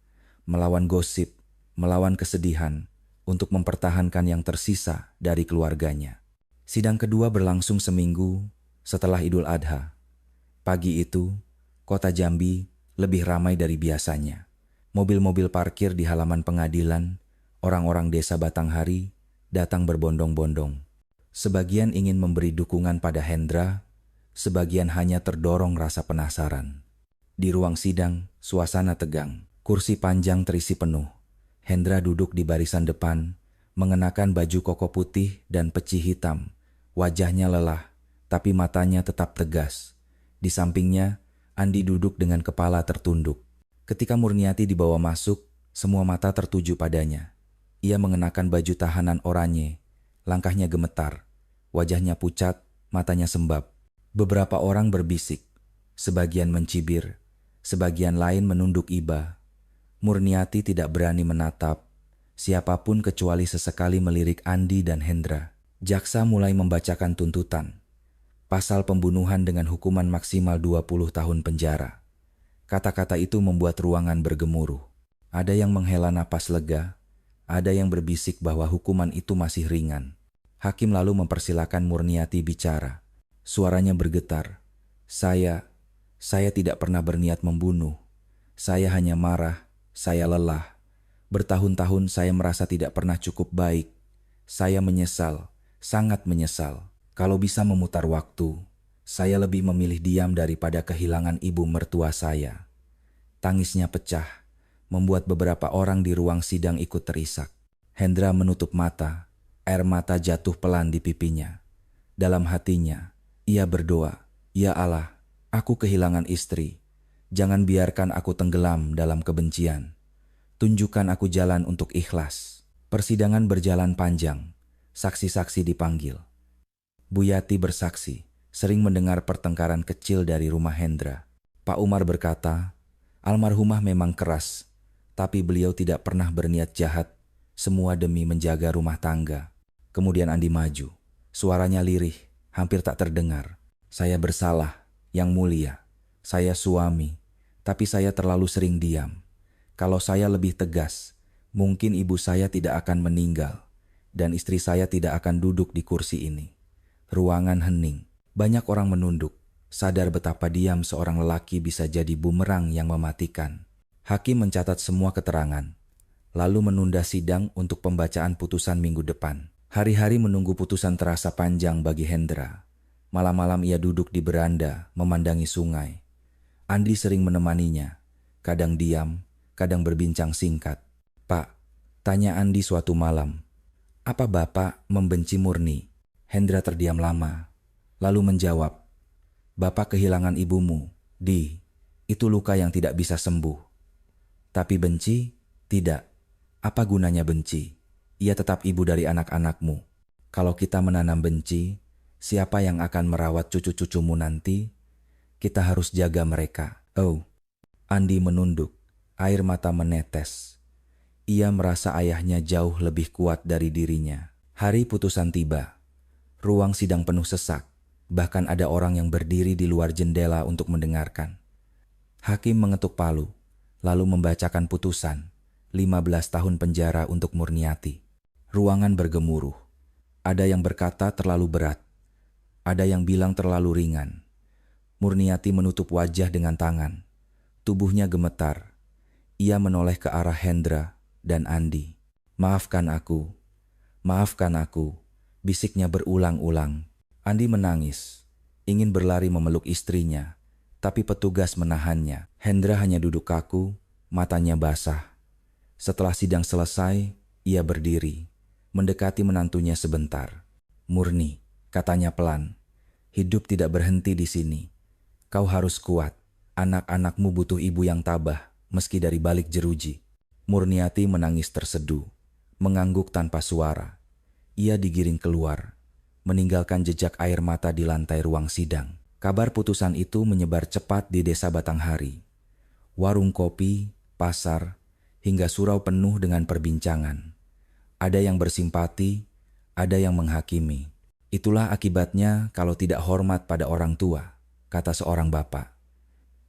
melawan gosip, melawan kesedihan, untuk mempertahankan yang tersisa dari keluarganya. Sidang kedua berlangsung seminggu setelah Idul Adha. Pagi itu, kota Jambi lebih ramai dari biasanya. Mobil-mobil parkir di halaman pengadilan, orang-orang desa Batanghari datang berbondong-bondong. Sebagian ingin memberi dukungan pada Hendra, sebagian hanya terdorong rasa penasaran. Di ruang sidang, suasana tegang. Kursi panjang terisi penuh. Hendra duduk di barisan depan, mengenakan baju koko putih dan peci hitam. Wajahnya lelah, tapi matanya tetap tegas. Di sampingnya, Andi duduk dengan kepala tertunduk. Ketika Murniati dibawa masuk, semua mata tertuju padanya. Ia mengenakan baju tahanan oranye, langkahnya gemetar, wajahnya pucat, matanya sembab. Beberapa orang berbisik, sebagian mencibir, sebagian lain menunduk iba. Murniati tidak berani menatap siapapun kecuali sesekali melirik Andi dan Hendra. Jaksa mulai membacakan tuntutan. Pasal pembunuhan dengan hukuman maksimal 20 tahun penjara. Kata-kata itu membuat ruangan bergemuruh. Ada yang menghela napas lega, ada yang berbisik bahwa hukuman itu masih ringan. Hakim lalu mempersilakan Murniati bicara. Suaranya bergetar. Saya tidak pernah berniat membunuh. Saya hanya marah. Saya lelah. Bertahun-tahun saya merasa tidak pernah cukup baik. Saya menyesal, sangat menyesal. Kalau bisa memutar waktu, saya lebih memilih diam daripada kehilangan ibu mertua saya. Tangisnya pecah, membuat beberapa orang di ruang sidang ikut terisak. Hendra menutup mata, air mata jatuh pelan di pipinya. Dalam hatinya, ia berdoa, "Ya Allah, aku kehilangan istri. Jangan biarkan aku tenggelam dalam kebencian. Tunjukkan aku jalan untuk ikhlas." Persidangan berjalan panjang. Saksi-saksi dipanggil. Buyati bersaksi, sering mendengar pertengkaran kecil dari rumah Hendra. Pak Umar berkata, almarhumah memang keras, tapi beliau tidak pernah berniat jahat, semua demi menjaga rumah tangga. Kemudian Andi maju. Suaranya lirih, hampir tak terdengar. Saya bersalah, Yang Mulia. Saya suami, tapi saya terlalu sering diam. Kalau saya lebih tegas, mungkin ibu saya tidak akan meninggal, dan istri saya tidak akan duduk di kursi ini. Ruangan hening. Banyak orang menunduk, sadar betapa diam seorang lelaki bisa jadi bumerang yang mematikan. Hakim mencatat semua keterangan, lalu menunda sidang untuk pembacaan putusan minggu depan. Hari-hari menunggu putusan terasa panjang bagi Hendra. Malam-malam ia duduk di beranda, memandangi sungai. Andi sering menemaninya, kadang diam, kadang berbincang singkat. "Pak," tanya Andi suatu malam, "apa Bapak membenci Murni?" Hendra terdiam lama, lalu menjawab, "Bapak kehilangan ibumu, Di. Itu luka yang tidak bisa sembuh. Tapi benci? Tidak. Apa gunanya benci? Ia tetap ibu dari anak-anakmu. Kalau kita menanam benci, siapa yang akan merawat cucu-cucumu nanti? Kita harus jaga mereka." Oh, Andi menunduk, air mata menetes. Ia merasa ayahnya jauh lebih kuat dari dirinya. Hari putusan tiba. Ruang sidang penuh sesak, bahkan ada orang yang berdiri di luar jendela untuk mendengarkan. Hakim mengetuk palu, lalu membacakan putusan, 15 tahun penjara untuk Murniati. Ruangan bergemuruh. Ada yang berkata terlalu berat, ada yang bilang terlalu ringan. Murniati menutup wajah dengan tangan. Tubuhnya gemetar. Ia menoleh ke arah Hendra dan Andi. Maafkan aku, bisiknya berulang-ulang. Andi menangis, ingin berlari memeluk istrinya, tapi petugas menahannya. Hendra hanya duduk kaku, matanya basah. Setelah sidang selesai, ia berdiri, mendekati menantunya sebentar. "Murni," katanya pelan, "hidup tidak berhenti di sini. Kau harus kuat. Anak-anakmu butuh ibu yang tabah, meski dari balik jeruji." Murniati menangis terseduh, mengangguk tanpa suara. Ia digiring keluar, meninggalkan jejak air mata di lantai ruang sidang. Kabar putusan itu menyebar cepat di desa Batanghari. Warung kopi, pasar, hingga surau penuh dengan perbincangan. Ada yang bersimpati, ada yang menghakimi. Itulah akibatnya kalau tidak hormat pada orang tua, kata seorang bapak.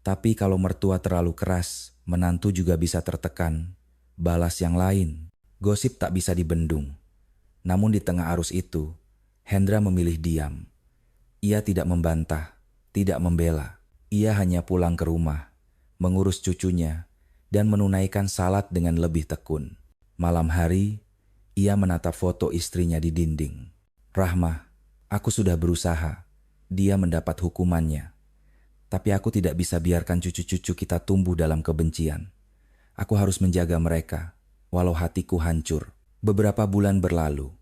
Tapi kalau mertua terlalu keras, menantu juga bisa tertekan. Balas yang lain, gosip tak bisa dibendung. Namun di tengah arus itu, Hendra memilih diam. Ia tidak membantah, tidak membela. Ia hanya pulang ke rumah, mengurus cucunya, dan menunaikan salat dengan lebih tekun. Malam hari, ia menatap foto istrinya di dinding. "Rahmah, aku sudah berusaha." Dia mendapat hukumannya. "Tapi aku tidak bisa biarkan cucu-cucu kita tumbuh dalam kebencian. Aku harus menjaga mereka, walau hatiku hancur." Beberapa bulan berlalu.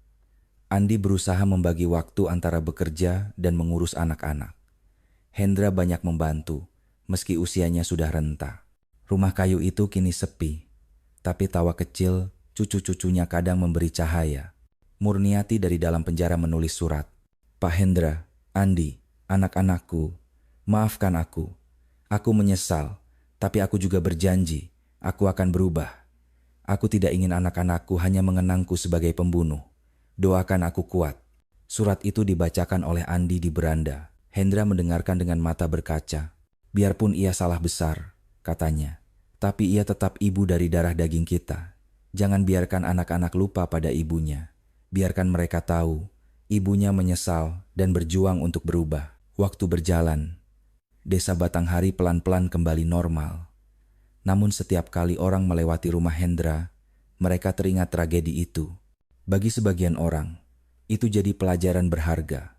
Andi berusaha membagi waktu antara bekerja dan mengurus anak-anak. Hendra banyak membantu, meski usianya sudah renta. Rumah kayu itu kini sepi, tapi tawa kecil cucu-cucunya kadang memberi cahaya. Murniati dari dalam penjara menulis surat. "Pak Hendra, Andi, anak-anakku, maafkan aku. Aku menyesal, tapi aku juga berjanji, aku akan berubah. Aku tidak ingin anak-anakku hanya mengenangku sebagai pembunuh. Doakan aku kuat." Surat itu dibacakan oleh Andi di beranda. Hendra mendengarkan dengan mata berkaca. "Biarpun ia salah besar," katanya, "tapi ia tetap ibu dari darah daging kita. Jangan biarkan anak-anak lupa pada ibunya. Biarkan mereka tahu, ibunya menyesal dan berjuang untuk berubah." Waktu berjalan, desa Batanghari pelan-pelan kembali normal. Namun setiap kali orang melewati rumah Hendra, mereka teringat tragedi itu. Bagi sebagian orang, itu jadi pelajaran berharga,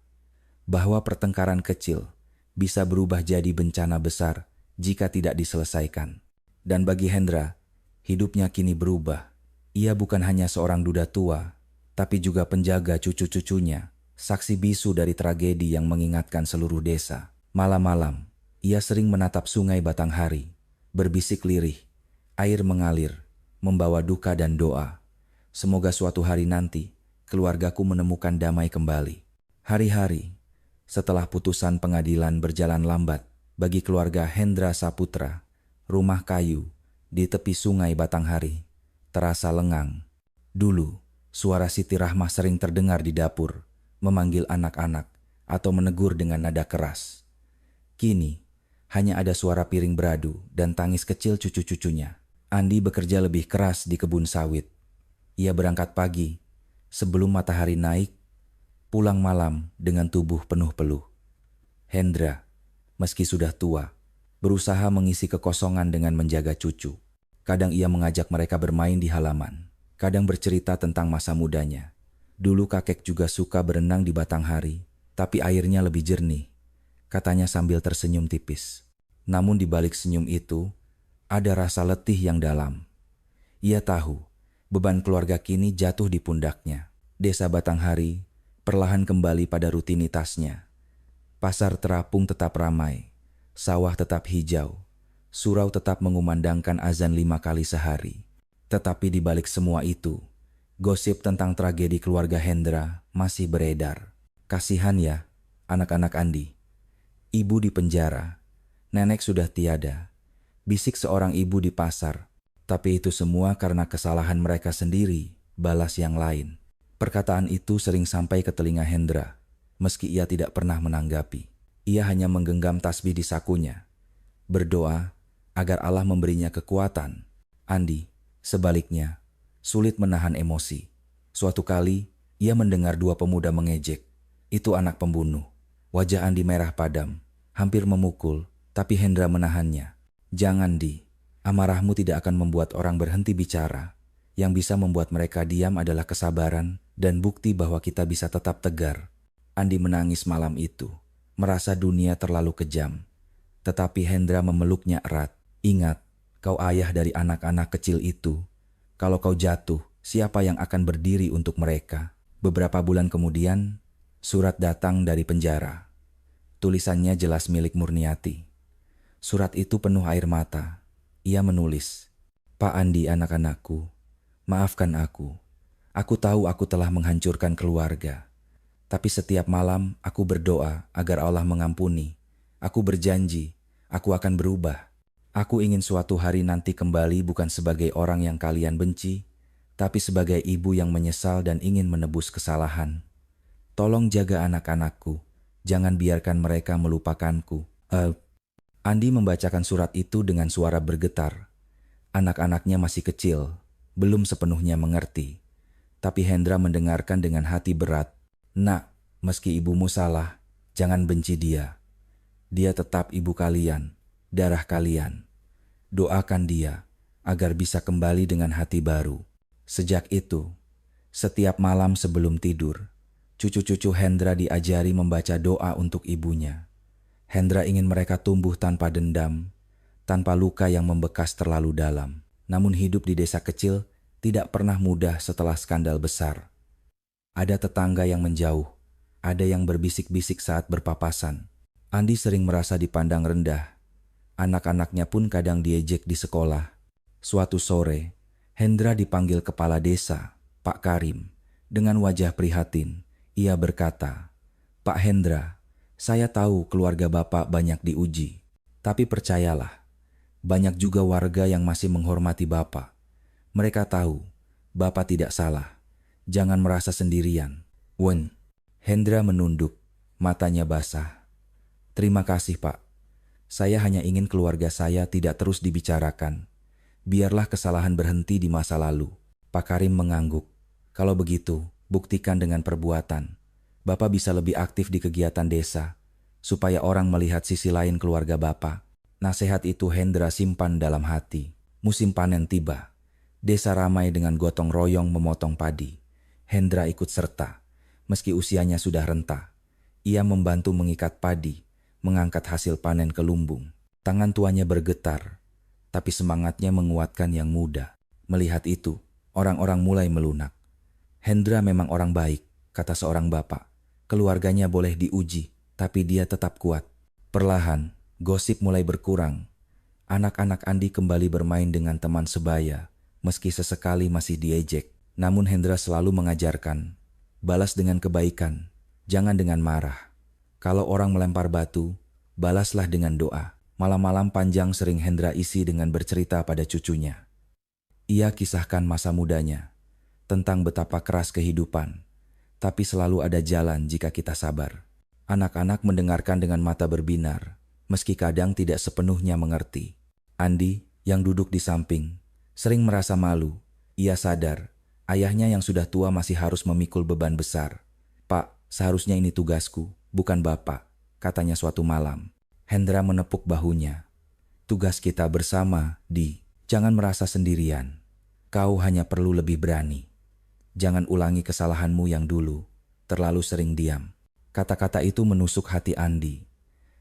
bahwa pertengkaran kecil bisa berubah jadi bencana besar jika tidak diselesaikan. Dan bagi Hendra, hidupnya kini berubah. Ia bukan hanya seorang duda tua, tapi juga penjaga cucu-cucunya, saksi bisu dari tragedi yang mengingatkan seluruh desa. Malam-malam, ia sering menatap sungai Batanghari, berbisik lirih, air mengalir, membawa duka dan doa. "Semoga suatu hari nanti, keluargaku menemukan damai kembali." Hari-hari setelah putusan pengadilan berjalan lambat bagi keluarga Hendra Saputra, rumah kayu di tepi sungai Batanghari terasa lengang. Dulu, suara Siti Rahmah sering terdengar di dapur, memanggil anak-anak atau menegur dengan nada keras. Kini, hanya ada suara piring beradu dan tangis kecil cucu-cucunya. Andi bekerja lebih keras di kebun sawit. Ia berangkat pagi, sebelum matahari naik, pulang malam dengan tubuh penuh peluh. Hendra, meski sudah tua, berusaha mengisi kekosongan dengan menjaga cucu. Kadang ia mengajak mereka bermain di halaman, kadang bercerita tentang masa mudanya. "Dulu kakek juga suka berenang di Batanghari, tapi airnya lebih jernih," katanya sambil tersenyum tipis. Namun di balik senyum itu, ada rasa letih yang dalam. Ia tahu, beban keluarga kini jatuh di pundaknya. Desa Batanghari perlahan kembali pada rutinitasnya. Pasar terapung tetap ramai, sawah tetap hijau, surau tetap mengumandangkan azan 5 kali sehari. Tetapi di balik semua itu, gosip tentang tragedi keluarga Hendra masih beredar. "Kasihan ya, anak-anak Andi. Ibu di penjara, nenek sudah tiada," bisik seorang ibu di pasar. "Tapi itu semua karena kesalahan mereka sendiri," balas yang lain. Perkataan itu sering sampai ke telinga Hendra, meski ia tidak pernah menanggapi. Ia hanya menggenggam tasbih di sakunya, berdoa agar Allah memberinya kekuatan. Andi, sebaliknya, sulit menahan emosi. Suatu kali, ia mendengar dua pemuda mengejek. "Itu anak pembunuh." Wajah Andi merah padam, hampir memukul, tapi Hendra menahannya. "Jangan, Di. Amarahmu tidak akan membuat orang berhenti bicara. Yang bisa membuat mereka diam adalah kesabaran dan bukti bahwa kita bisa tetap tegar." Andi menangis malam itu, merasa dunia terlalu kejam. Tetapi Hendra memeluknya erat. "Ingat, kau ayah dari anak-anak kecil itu. Kalau kau jatuh, siapa yang akan berdiri untuk mereka?" Beberapa bulan kemudian, surat datang dari penjara. Tulisannya jelas milik Murniati. Surat itu penuh air mata. Ia menulis, Pak Andi, anak-anakku, maafkan aku. Aku tahu aku telah menghancurkan keluarga. Tapi setiap malam aku berdoa agar Allah mengampuni. Aku berjanji, aku akan berubah. Aku ingin suatu hari nanti kembali bukan sebagai orang yang kalian benci, tapi sebagai ibu yang menyesal dan ingin menebus kesalahan. Tolong jaga anak-anakku, jangan biarkan mereka melupakanku. Andi membacakan surat itu dengan suara bergetar. Anak-anaknya masih kecil, belum sepenuhnya mengerti. Tapi Hendra mendengarkan dengan hati berat. Nak, meski ibumu salah, jangan benci dia. Dia tetap ibu kalian, darah kalian. Doakan dia agar bisa kembali dengan hati baru. Sejak itu, setiap malam sebelum tidur, cucu-cucu Hendra diajari membaca doa untuk ibunya. Hendra ingin mereka tumbuh tanpa dendam, tanpa luka yang membekas terlalu dalam. Namun hidup di desa kecil tidak pernah mudah setelah skandal besar. Ada tetangga yang menjauh, ada yang berbisik-bisik saat berpapasan. Andi sering merasa dipandang rendah. Anak-anaknya pun kadang diejek di sekolah. Suatu sore, Hendra dipanggil kepala desa, Pak Karim. Dengan wajah prihatin, ia berkata, "Pak Hendra, saya tahu keluarga Bapak banyak diuji. Tapi percayalah, banyak juga warga yang masih menghormati Bapak. Mereka tahu Bapak tidak salah. Jangan merasa sendirian." Hendra menunduk, matanya basah. "Terima kasih, Pak. Saya hanya ingin keluarga saya tidak terus dibicarakan. Biarlah kesalahan berhenti di masa lalu." Pak Karim mengangguk. "Kalau begitu, buktikan dengan perbuatan. Bapak bisa lebih aktif di kegiatan desa, supaya orang melihat sisi lain keluarga Bapak." Nasihat itu Hendra simpan dalam hati. Musim panen tiba. Desa ramai dengan gotong royong memotong padi. Hendra ikut serta. Meski usianya sudah renta, ia membantu mengikat padi, mengangkat hasil panen ke lumbung. Tangan tuanya bergetar, tapi semangatnya menguatkan yang muda. Melihat itu, orang-orang mulai melunak. "Hendra memang orang baik," kata seorang bapak. "Keluarganya boleh diuji, tapi dia tetap kuat." Perlahan, gosip mulai berkurang. Anak-anak Andi kembali bermain dengan teman sebaya, meski sesekali masih diejek. Namun Hendra selalu mengajarkan, balas dengan kebaikan, jangan dengan marah. Kalau orang melempar batu, balaslah dengan doa. Malam-malam panjang sering Hendra isi dengan bercerita pada cucunya. Ia kisahkan masa mudanya, tentang betapa keras kehidupan, tapi selalu ada jalan jika kita sabar. Anak-anak mendengarkan dengan mata berbinar, meski kadang tidak sepenuhnya mengerti. Andi, yang duduk di samping, sering merasa malu. Ia sadar, ayahnya yang sudah tua masih harus memikul beban besar. "Pak, seharusnya ini tugasku, bukan Bapak," katanya suatu malam. Hendra menepuk bahunya. "Tugas kita bersama, Di. Jangan merasa sendirian. Kau hanya perlu lebih berani. Jangan ulangi kesalahanmu yang dulu, terlalu sering diam." Kata-kata itu menusuk hati Andi.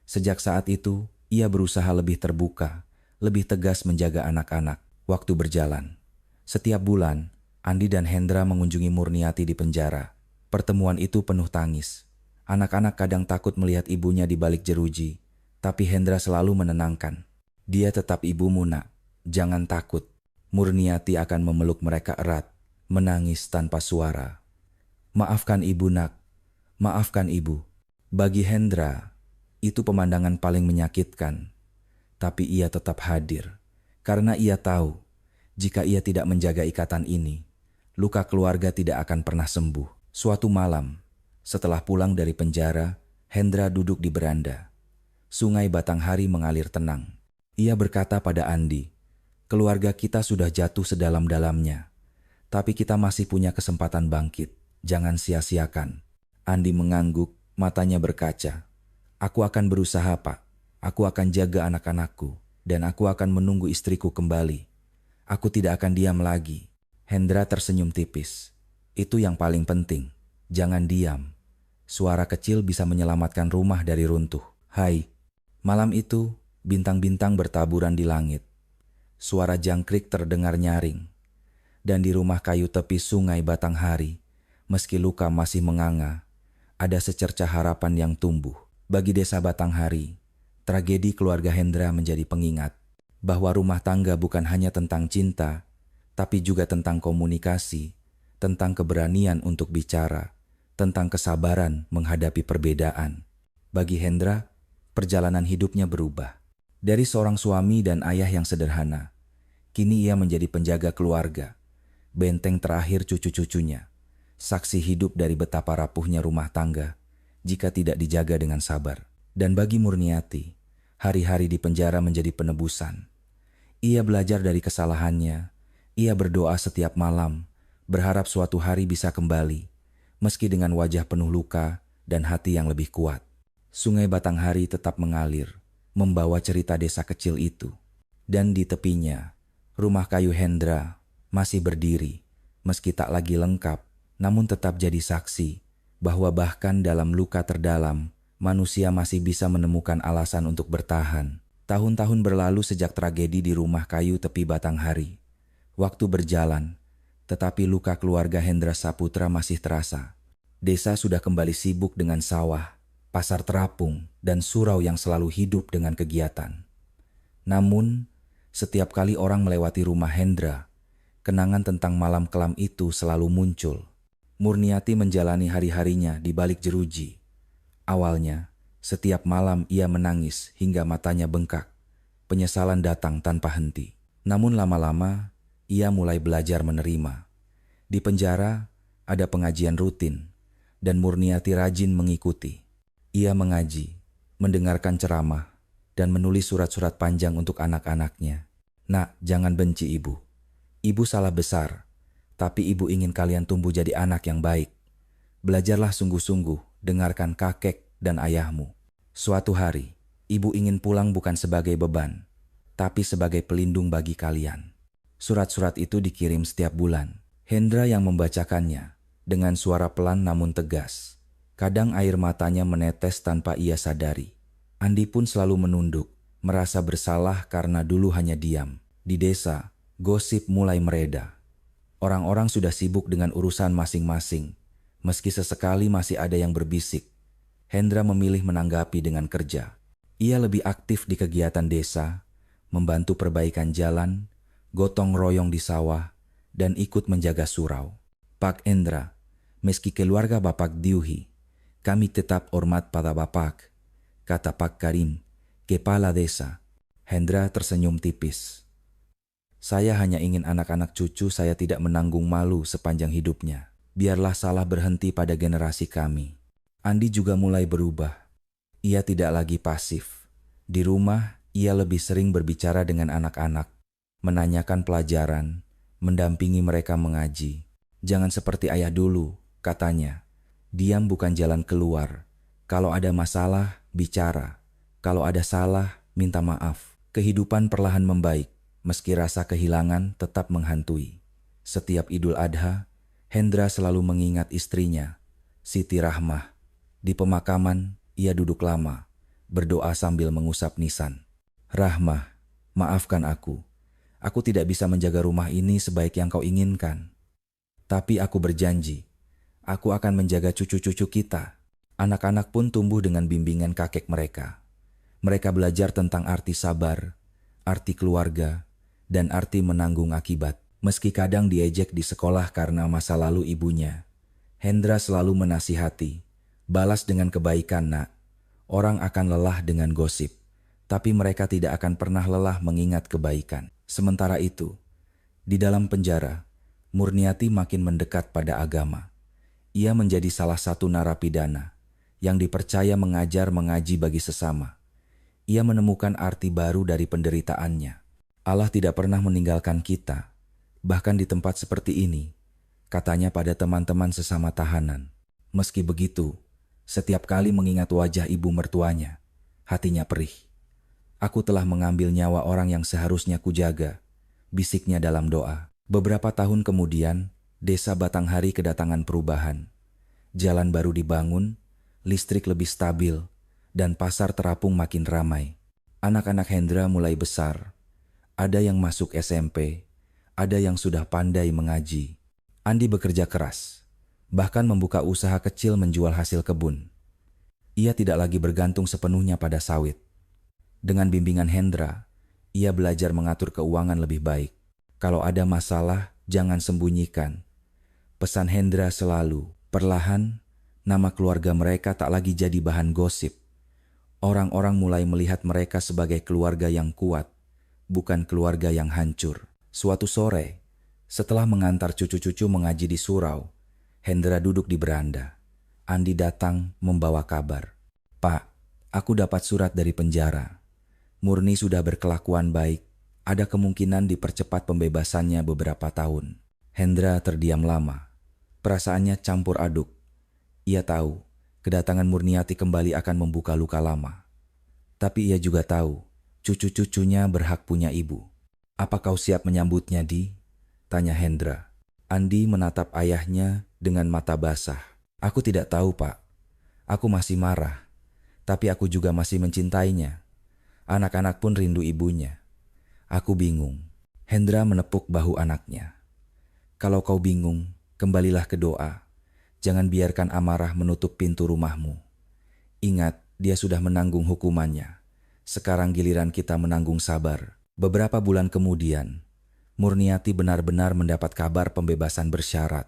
Sejak saat itu, ia berusaha lebih terbuka, lebih tegas menjaga anak-anak. Waktu berjalan. Setiap bulan, Andi dan Hendra mengunjungi Murniati di penjara. Pertemuan itu penuh tangis. Anak-anak kadang takut melihat ibunya di balik jeruji, tapi Hendra selalu menenangkan. "Dia tetap ibumu, Nak. Jangan takut." Murniati akan memeluk mereka erat, menangis tanpa suara. "Maafkan ibu, Nak. Maafkan ibu." Bagi Hendra, itu pemandangan paling menyakitkan. Tapi ia tetap hadir, karena ia tahu, jika ia tidak menjaga ikatan ini, luka keluarga tidak akan pernah sembuh. Suatu malam, setelah pulang dari penjara, Hendra duduk di beranda. Sungai Batanghari mengalir tenang. Ia berkata pada Andi, "Keluarga kita sudah jatuh sedalam-dalamnya, tapi kita masih punya kesempatan bangkit. Jangan sia-siakan." Andi mengangguk, matanya berkaca. "Aku akan berusaha, Pak. Aku akan jaga anak-anakku, dan aku akan menunggu istriku kembali. Aku tidak akan diam lagi." Hendra tersenyum tipis. "Itu yang paling penting. Jangan diam. Suara kecil bisa menyelamatkan rumah dari runtuh." Hai. Malam itu, bintang-bintang bertaburan di langit. Suara jangkrik terdengar nyaring. Dan di rumah kayu tepi sungai Batanghari, meski luka masih menganga, ada secercah harapan yang tumbuh. Bagi desa Batanghari, tragedi keluarga Hendra menjadi pengingat bahwa rumah tangga bukan hanya tentang cinta, tapi juga tentang komunikasi, tentang keberanian untuk bicara, tentang kesabaran menghadapi perbedaan. Bagi Hendra, perjalanan hidupnya berubah. Dari seorang suami dan ayah yang sederhana, kini ia menjadi penjaga keluarga, benteng terakhir cucu-cucunya, saksi hidup dari betapa rapuhnya rumah tangga jika tidak dijaga dengan sabar. Dan bagi Murniati, hari-hari di penjara menjadi penebusan. Ia belajar dari kesalahannya, ia berdoa setiap malam, berharap suatu hari bisa kembali, meski dengan wajah penuh luka dan hati yang lebih kuat. Sungai Batanghari tetap mengalir, membawa cerita desa kecil itu. Dan di tepinya, rumah kayu Hendra masih berdiri, meski tak lagi lengkap, namun tetap jadi saksi bahwa bahkan dalam luka terdalam, manusia masih bisa menemukan alasan untuk bertahan. Tahun-tahun berlalu sejak tragedi di rumah kayu tepi Batanghari. Waktu berjalan, tetapi luka keluarga Hendra Saputra masih terasa. Desa sudah kembali sibuk dengan sawah, pasar terapung, dan surau yang selalu hidup dengan kegiatan. Namun, setiap kali orang melewati rumah Hendra, kenangan tentang malam kelam itu selalu muncul. Murniati menjalani hari-harinya di balik jeruji. Awalnya, setiap malam ia menangis hingga matanya bengkak. Penyesalan datang tanpa henti. Namun lama-lama, ia mulai belajar menerima. Di penjara, ada pengajian rutin, dan Murniati rajin mengikuti. Ia mengaji, mendengarkan ceramah, dan menulis surat-surat panjang untuk anak-anaknya. "Nak, jangan benci ibu. Ibu salah besar, tapi ibu ingin kalian tumbuh jadi anak yang baik. Belajarlah sungguh-sungguh, dengarkan kakek dan ayahmu. Suatu hari, ibu ingin pulang bukan sebagai beban, tapi sebagai pelindung bagi kalian." Surat-surat itu dikirim setiap bulan. Hendra yang membacakannya, dengan suara pelan namun tegas. Kadang air matanya menetes tanpa ia sadari. Andi pun selalu menunduk, merasa bersalah karena dulu hanya diam. Di desa, gosip mulai mereda. Orang-orang sudah sibuk dengan urusan masing-masing. Meski sesekali masih ada yang berbisik, Hendra memilih menanggapi dengan kerja. Ia lebih aktif di kegiatan desa, membantu perbaikan jalan, gotong royong di sawah, dan ikut menjaga surau. "Pak Hendra, meski keluarga Bapak diuhi, kami tetap hormat pada Bapak," kata Pak Karim, kepala desa. Hendra tersenyum tipis. "Saya hanya ingin anak-anak cucu saya tidak menanggung malu sepanjang hidupnya. Biarlah salah berhenti pada generasi kami." Andi juga mulai berubah. Ia tidak lagi pasif. Di rumah, ia lebih sering berbicara dengan anak-anak, menanyakan pelajaran, mendampingi mereka mengaji. "Jangan seperti ayah dulu," katanya. "Diam bukan jalan keluar. Kalau ada masalah, bicara. Kalau ada salah, minta maaf." Kehidupan perlahan membaik, meski rasa kehilangan tetap menghantui. Setiap Idul Adha, Hendra selalu mengingat istrinya, Siti Rahmah. Di pemakaman, ia duduk lama, berdoa sambil mengusap nisan. "Rahmah, maafkan aku. Aku tidak bisa menjaga rumah ini sebaik yang kau inginkan. Tapi aku berjanji, aku akan menjaga cucu-cucu kita." Anak-anak pun tumbuh dengan bimbingan kakek mereka. Mereka belajar tentang arti sabar, arti keluarga, dan arti menanggung akibat. Meski kadang diejek di sekolah karena masa lalu ibunya, Hendra selalu menasihati, "Balas dengan kebaikan, nak. Orang akan lelah dengan gosip, tapi mereka tidak akan pernah lelah mengingat kebaikan." Sementara itu, di dalam penjara, Murniati makin mendekat pada agama. Ia menjadi salah satu narapidana yang dipercaya mengajar mengaji bagi sesama. Ia menemukan arti baru dari penderitaannya. "Allah tidak pernah meninggalkan kita, bahkan di tempat seperti ini," katanya pada teman-teman sesama tahanan. Meski begitu, setiap kali mengingat wajah ibu mertuanya, hatinya perih. "Aku telah mengambil nyawa orang yang seharusnya kujaga," bisiknya dalam doa. Beberapa tahun kemudian, desa Batanghari kedatangan perubahan. Jalan baru dibangun, listrik lebih stabil, dan pasar terapung makin ramai. Anak-anak Hendra mulai besar. Ada yang masuk SMP, ada yang sudah pandai mengaji. Andi bekerja keras, bahkan membuka usaha kecil menjual hasil kebun. Ia tidak lagi bergantung sepenuhnya pada sawit. Dengan bimbingan Hendra, Ia belajar mengatur keuangan lebih baik. Kalau ada masalah, jangan sembunyikan. Pesan Hendra selalu. Perlahan, nama keluarga mereka tak lagi jadi bahan gosip. Orang-orang mulai melihat mereka sebagai keluarga yang kuat, bukan keluarga yang hancur. Suatu sore, setelah mengantar cucu-cucu mengaji di surau, Hendra duduk di beranda. Andi datang membawa kabar. "Pak, aku dapat surat dari penjara. Murni sudah berkelakuan baik. Ada kemungkinan dipercepat pembebasannya beberapa tahun." Hendra terdiam lama. Perasaannya campur aduk. Ia tahu kedatangan Murniati kembali akan membuka luka lama. Tapi ia juga tahu cucu-cucunya berhak punya ibu. "Apa kau siap menyambutnya, Di?" tanya Hendra. Andi menatap ayahnya dengan mata basah. "Aku tidak tahu, Pak. Aku masih marah. Tapi aku juga masih mencintainya. Anak-anak pun rindu ibunya. Aku bingung." Hendra menepuk bahu anaknya. "Kalau kau bingung, kembalilah ke doa. Jangan biarkan amarah menutup pintu rumahmu. Ingat, dia sudah menanggung hukumannya. Sekarang giliran kita menanggung sabar." Beberapa bulan kemudian, Murniati benar-benar mendapat kabar pembebasan bersyarat.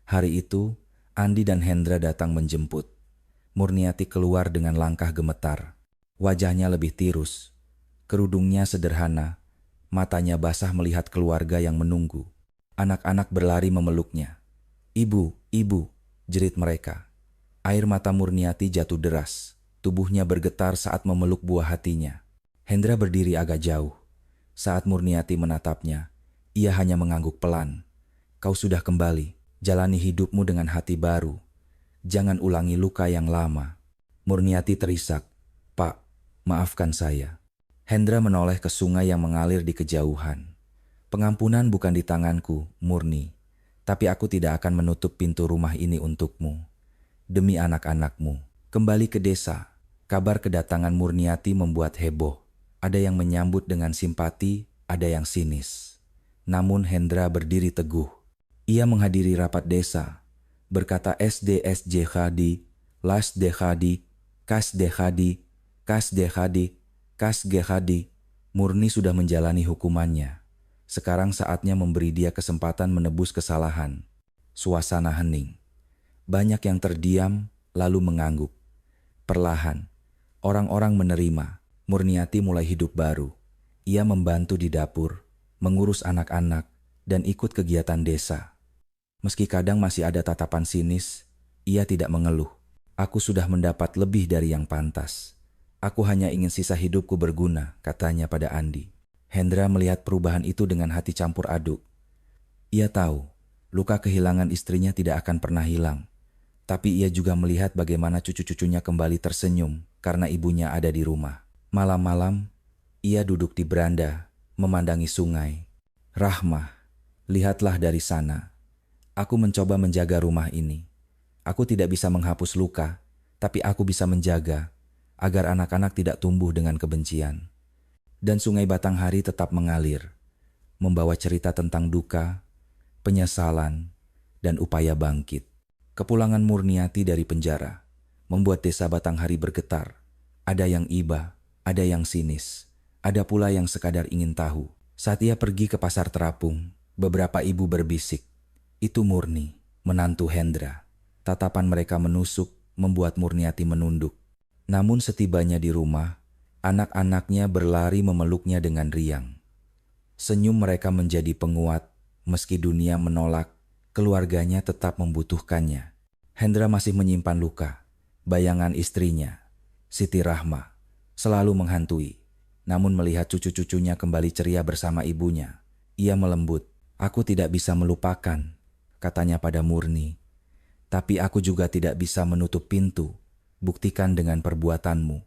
Hari itu, Andi dan Hendra datang menjemput. Murniati keluar dengan langkah gemetar. Wajahnya lebih tirus. Kerudungnya sederhana. Matanya basah melihat keluarga yang menunggu. Anak-anak berlari memeluknya. "Ibu, ibu," jerit mereka. Air mata Murniati jatuh deras. Tubuhnya bergetar saat memeluk buah hatinya. Hendra berdiri agak jauh. Saat Murniati menatapnya, ia hanya mengangguk pelan. "Kau sudah kembali. Jalani hidupmu dengan hati baru. Jangan ulangi luka yang lama." Murniati terisak. "Pak, maafkan saya." Hendra menoleh ke sungai yang mengalir di kejauhan. "Pengampunan bukan di tanganku, Murni. Tapi aku tidak akan menutup pintu rumah ini untukmu. Demi anak-anakmu. Kembali ke desa." Kabar kedatangan Murniati membuat heboh. Ada yang menyambut dengan simpati, ada yang sinis. Namun Hendra berdiri teguh. Ia menghadiri rapat desa, berkata SDSJHD, LASDHD, KASDHD, KASDHD, KASGHD. Murni sudah menjalani hukumannya. Sekarang saatnya memberi dia kesempatan menebus kesalahan. Suasana hening. Banyak yang terdiam lalu mengangguk. Perlahan, orang-orang menerima. Murniati mulai hidup baru. Ia membantu di dapur, mengurus anak-anak, dan ikut kegiatan desa. Meski kadang masih ada tatapan sinis, ia tidak mengeluh. "Aku sudah mendapat lebih dari yang pantas. Aku hanya ingin sisa hidupku berguna," katanya pada Andi. Hendra melihat perubahan itu dengan hati campur aduk. Ia tahu, luka kehilangan istrinya tidak akan pernah hilang. Tapi ia juga melihat bagaimana cucu-cucunya kembali tersenyum karena ibunya ada di rumah. Malam-malam, ia duduk di beranda, memandangi sungai. "Rahmah, lihatlah dari sana. Aku mencoba menjaga rumah ini. Aku tidak bisa menghapus luka, tapi aku bisa menjaga agar anak-anak tidak tumbuh dengan kebencian." Dan sungai Batanghari tetap mengalir, membawa cerita tentang duka, penyesalan, dan upaya bangkit. Kepulangan Murniati dari penjara membuat desa Batanghari bergetar. Ada yang iba, ada yang sinis, ada pula yang sekadar ingin tahu. Saat ia pergi ke pasar terapung, beberapa ibu berbisik, "Itu Murni, menantu Hendra." Tatapan mereka menusuk, membuat Murniati menunduk. Namun setibanya di rumah, anak-anaknya berlari memeluknya dengan riang. Senyum mereka menjadi penguat, meski dunia menolak, keluarganya tetap membutuhkannya. Hendra masih menyimpan luka. Bayangan istrinya, Siti Rahma, selalu menghantui. Namun melihat cucu-cucunya kembali ceria bersama ibunya, ia melembut. "Aku tidak bisa melupakan," katanya pada Murni. "Tapi aku juga tidak bisa menutup pintu. Buktikan dengan perbuatanmu."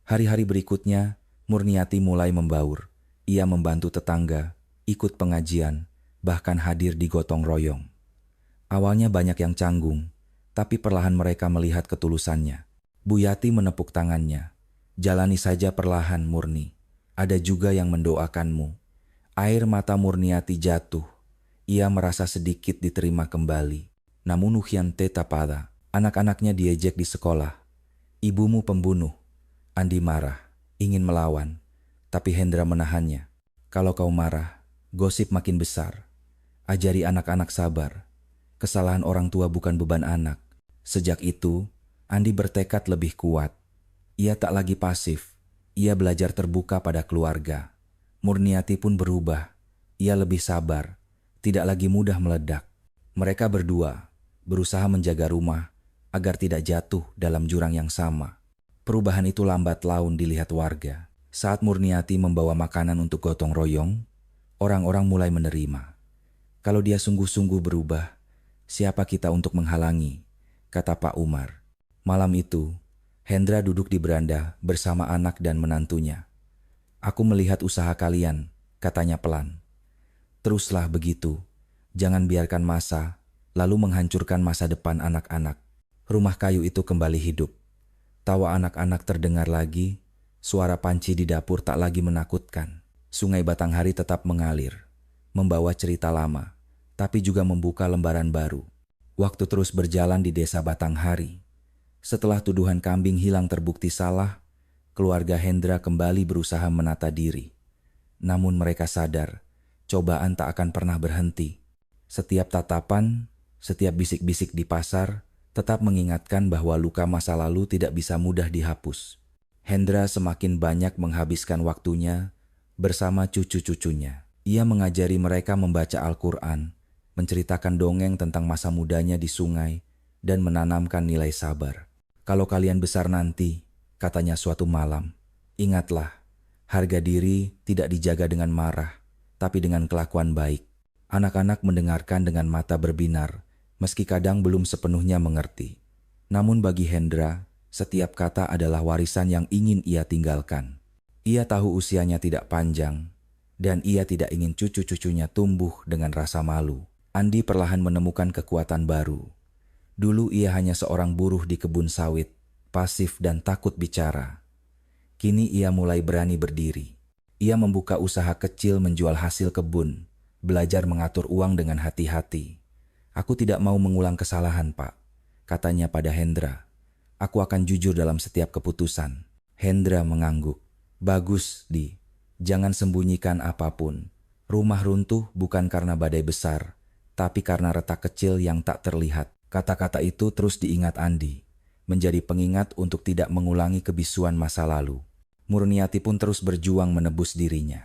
Hari-hari berikutnya, Murniati mulai membaur. Ia membantu tetangga, ikut pengajian, bahkan hadir di gotong royong. Awalnya banyak yang canggung, tapi perlahan mereka melihat ketulusannya. Bu Yati menepuk tangannya. "Jalani saja perlahan, Murni. Ada juga yang mendoakanmu." Air mata Murniati jatuh. Ia merasa sedikit diterima kembali. Namun Nuhyan Teta pada, anak-anaknya diejek di sekolah. "Ibumu pembunuh." Andi marah, ingin melawan, tapi Hendra menahannya. Kalau kau marah, gosip makin besar. Ajari anak-anak sabar. Kesalahan orang tua bukan beban anak. Sejak itu, Andi bertekad lebih kuat. Ia tak lagi pasif. Ia belajar terbuka pada keluarga. Murniati pun berubah. Ia lebih sabar, tidak lagi mudah meledak. Mereka berdua berusaha menjaga rumah agar tidak jatuh dalam jurang yang sama. Perubahan itu lambat laun dilihat warga. Saat Murniati membawa makanan untuk gotong royong, orang-orang mulai menerima. Kalau dia sungguh-sungguh berubah, siapa kita untuk menghalangi, kata Pak Umar. Malam itu, Hendra duduk di beranda bersama anak dan menantunya. Aku melihat usaha kalian, katanya pelan. Teruslah begitu, jangan biarkan masa lalu menghancurkan masa depan anak-anak. Rumah kayu itu kembali hidup. Tawa anak-anak terdengar lagi, suara panci di dapur tak lagi menakutkan. Sungai Batanghari tetap mengalir, membawa cerita lama, tapi juga membuka lembaran baru. Waktu terus berjalan di desa Batanghari. Setelah tuduhan kambing hilang terbukti salah, keluarga Hendra kembali berusaha menata diri. Namun mereka sadar, cobaan tak akan pernah berhenti. Setiap tatapan, setiap bisik-bisik di pasar, tetap mengingatkan bahwa luka masa lalu tidak bisa mudah dihapus. Hendra semakin banyak menghabiskan waktunya bersama cucu-cucunya. Ia mengajari mereka membaca Al-Quran, menceritakan dongeng tentang masa mudanya di sungai, dan menanamkan nilai sabar. Kalau kalian besar nanti, katanya suatu malam, ingatlah, harga diri tidak dijaga dengan marah, tapi dengan kelakuan baik. Anak-anak mendengarkan dengan mata berbinar, meski kadang belum sepenuhnya mengerti. Namun bagi Hendra, setiap kata adalah warisan yang ingin ia tinggalkan. Ia tahu usianya tidak panjang, dan ia tidak ingin cucu-cucunya tumbuh dengan rasa malu. Andi perlahan menemukan kekuatan baru. Dulu ia hanya seorang buruh di kebun sawit, pasif dan takut bicara. Kini ia mulai berani berdiri. Ia membuka usaha kecil menjual hasil kebun, belajar mengatur uang dengan hati-hati. Aku tidak mau mengulang kesalahan, Pak, katanya pada Hendra. Aku akan jujur dalam setiap keputusan. Hendra mengangguk. Bagus, Di. Jangan sembunyikan apapun. Rumah runtuh bukan karena badai besar, tapi karena retak kecil yang tak terlihat. Kata-kata itu terus diingat Andi, menjadi pengingat untuk tidak mengulangi kebisuan masa lalu. Murniati pun terus berjuang menebus dirinya.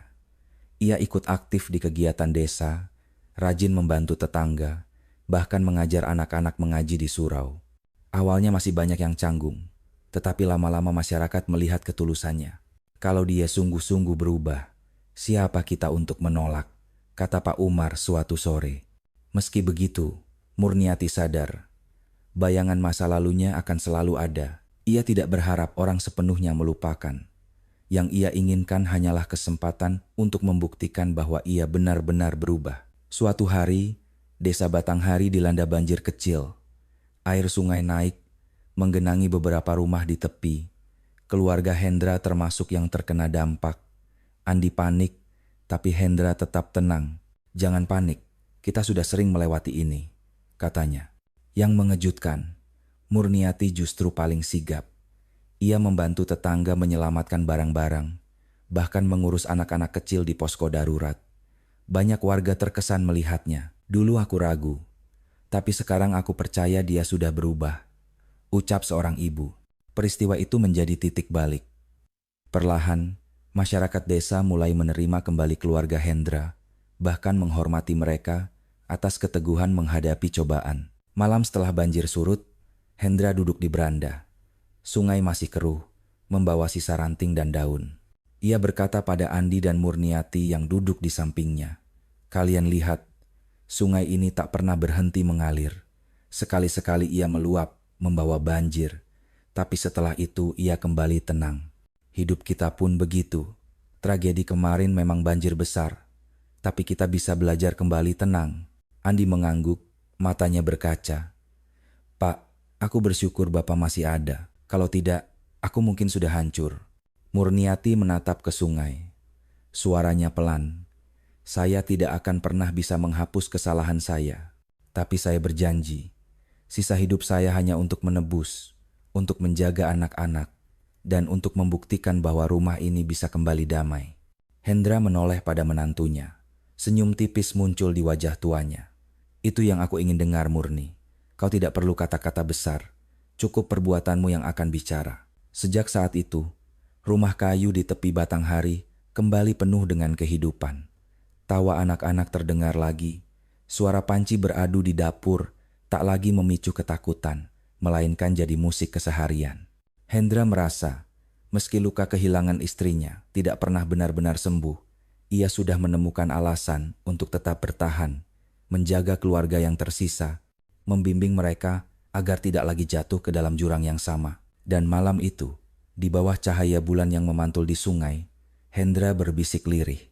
Ia ikut aktif di kegiatan desa, rajin membantu tetangga, bahkan mengajar anak-anak mengaji di surau. Awalnya masih banyak yang canggung, tetapi lama-lama masyarakat melihat ketulusannya. Kalau dia sungguh-sungguh berubah, siapa kita untuk menolak, kata Pak Umar suatu sore. Meski begitu, Murniati sadar, bayangan masa lalunya akan selalu ada. Ia tidak berharap orang sepenuhnya melupakan. Yang ia inginkan hanyalah kesempatan untuk membuktikan bahwa ia benar-benar berubah. Suatu hari, desa Batanghari dilanda banjir kecil. Air sungai naik, menggenangi beberapa rumah di tepi. Keluarga Hendra termasuk yang terkena dampak. Andi panik, tapi Hendra tetap tenang. Jangan panik, kita sudah sering melewati ini, katanya. Yang mengejutkan, Murniati justru paling sigap. Ia membantu tetangga menyelamatkan barang-barang, bahkan mengurus anak-anak kecil di posko darurat. Banyak warga terkesan melihatnya. Dulu aku ragu, tapi sekarang aku percaya dia sudah berubah, ucap seorang ibu. Peristiwa itu menjadi titik balik. Perlahan, masyarakat desa mulai menerima kembali keluarga Hendra, bahkan menghormati mereka atas keteguhan menghadapi cobaan. Malam setelah banjir surut, Hendra duduk di beranda. Sungai masih keruh, membawa sisa ranting dan daun. Ia berkata pada Andi dan Murniati yang duduk di sampingnya, "Kalian lihat, sungai ini tak pernah berhenti mengalir. Sekali-sekali ia meluap, membawa banjir. Tapi setelah itu ia kembali tenang. Hidup kita pun begitu. Tragedi kemarin memang banjir besar, tapi kita bisa belajar kembali tenang." Andi mengangguk, matanya berkaca. "Pak, aku bersyukur Bapak masih ada. Kalau tidak, aku mungkin sudah hancur." Murniati menatap ke sungai. Suaranya pelan. "Saya tidak akan pernah bisa menghapus kesalahan saya. Tapi saya berjanji, sisa hidup saya hanya untuk menebus, untuk menjaga anak-anak, dan untuk membuktikan bahwa rumah ini bisa kembali damai." Hendra menoleh pada menantunya. Senyum tipis muncul di wajah tuanya. Itu yang aku ingin dengar, Murni. Kau tidak perlu kata-kata besar. Cukup perbuatanmu yang akan bicara. Sejak saat itu, rumah kayu di tepi Batanghari kembali penuh dengan kehidupan. Tawa anak-anak terdengar lagi. Suara panci beradu di dapur tak lagi memicu ketakutan, melainkan jadi musik keseharian. Hendra merasa, meski luka kehilangan istrinya tidak pernah benar-benar sembuh, ia sudah menemukan alasan untuk tetap bertahan, menjaga keluarga yang tersisa, membimbing mereka agar tidak lagi jatuh ke dalam jurang yang sama. Dan malam itu, di bawah cahaya bulan yang memantul di sungai, Hendra berbisik lirih,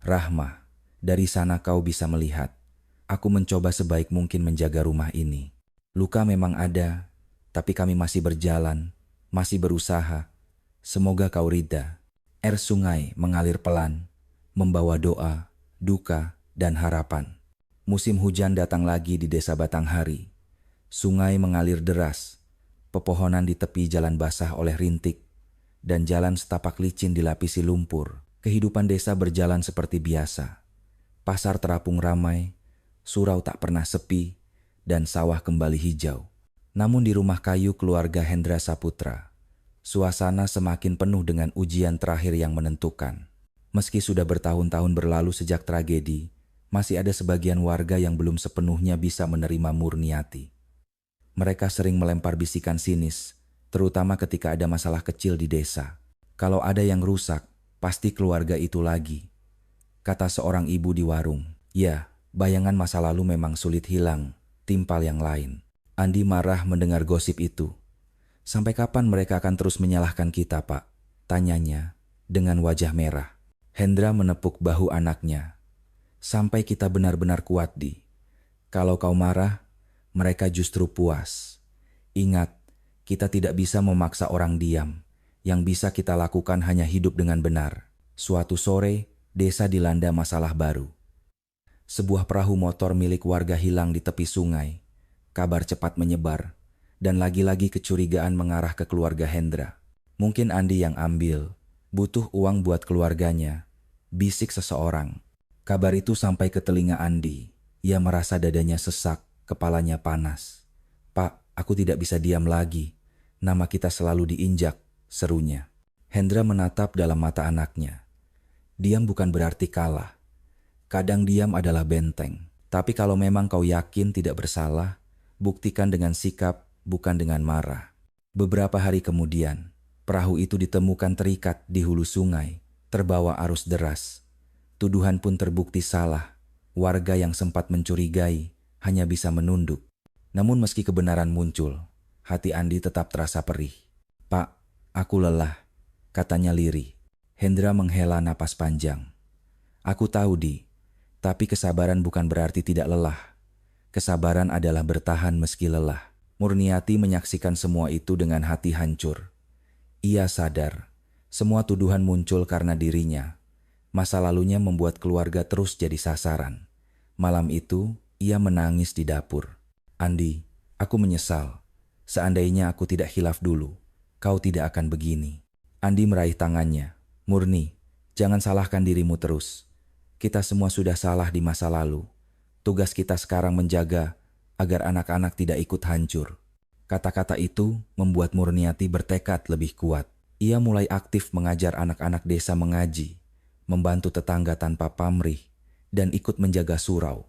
"Rahma, dari sana kau bisa melihat. Aku mencoba sebaik mungkin menjaga rumah ini. Luka memang ada, tapi kami masih berjalan, masih berusaha. Semoga kau ridha." Air sungai mengalir pelan, membawa doa, duka, dan harapan. Musim hujan datang lagi di desa Batanghari. Sungai mengalir deras, pepohonan di tepi jalan basah oleh rintik, dan jalan setapak licin dilapisi lumpur. Kehidupan desa berjalan seperti biasa. Pasar terapung ramai, surau tak pernah sepi, dan sawah kembali hijau. Namun di rumah kayu keluarga Hendra Saputra, suasana semakin penuh dengan ujian terakhir yang menentukan. Meski sudah bertahun-tahun berlalu sejak tragedi, masih ada sebagian warga yang belum sepenuhnya bisa menerima Murniati. Mereka sering melempar bisikan sinis, terutama ketika ada masalah kecil di desa. Kalau ada yang rusak, pasti keluarga itu lagi, kata seorang ibu di warung. Ya, bayangan masa lalu memang sulit hilang, timpal yang lain. Andi marah mendengar gosip itu. "Sampai kapan mereka akan terus menyalahkan kita, Pak?" tanyanya dengan wajah merah. Hendra menepuk bahu anaknya. "Sampai kita benar-benar kuat, Di. Kalau kau marah, mereka justru puas. Ingat, kita tidak bisa memaksa orang diam. Yang bisa kita lakukan hanya hidup dengan benar." Suatu sore, desa dilanda masalah baru. Sebuah perahu motor milik warga hilang di tepi sungai. Kabar cepat menyebar, dan lagi-lagi kecurigaan mengarah ke keluarga Hendra. "Mungkin Andi yang ambil, butuh uang buat keluarganya," bisik seseorang. Kabar itu sampai ke telinga Andi. Ia merasa dadanya sesak, kepalanya panas. "Pak, aku tidak bisa diam lagi. Nama kita selalu diinjak," serunya. Hendra menatap dalam mata anaknya. "Diam bukan berarti kalah. Kadang diam adalah benteng. Tapi kalau memang kau yakin tidak bersalah, buktikan dengan sikap, bukan dengan marah." Beberapa hari kemudian, perahu itu ditemukan terikat di hulu sungai, terbawa arus deras. Tuduhan pun terbukti salah. Warga yang sempat mencurigai hanya bisa menunduk. Namun meski kebenaran muncul, hati Andi tetap terasa perih. "Pak, aku lelah," katanya lirih. Hendra menghela napas panjang. "Aku tahu, Di, tapi kesabaran bukan berarti tidak lelah. Kesabaran adalah bertahan meski lelah." Murniati menyaksikan semua itu dengan hati hancur. Ia sadar, semua tuduhan muncul karena dirinya. Masa lalunya membuat keluarga terus jadi sasaran. Malam itu, ia menangis di dapur. "Andi, aku menyesal. Seandainya aku tidak khilaf dulu, kau tidak akan begini." Andi meraih tangannya. "Murni, jangan salahkan dirimu terus. Kita semua sudah salah di masa lalu. Tugas kita sekarang menjaga agar anak-anak tidak ikut hancur." Kata-kata itu membuat Murniati bertekad lebih kuat. Ia mulai aktif mengajar anak-anak desa mengaji, membantu tetangga tanpa pamrih, dan ikut menjaga surau.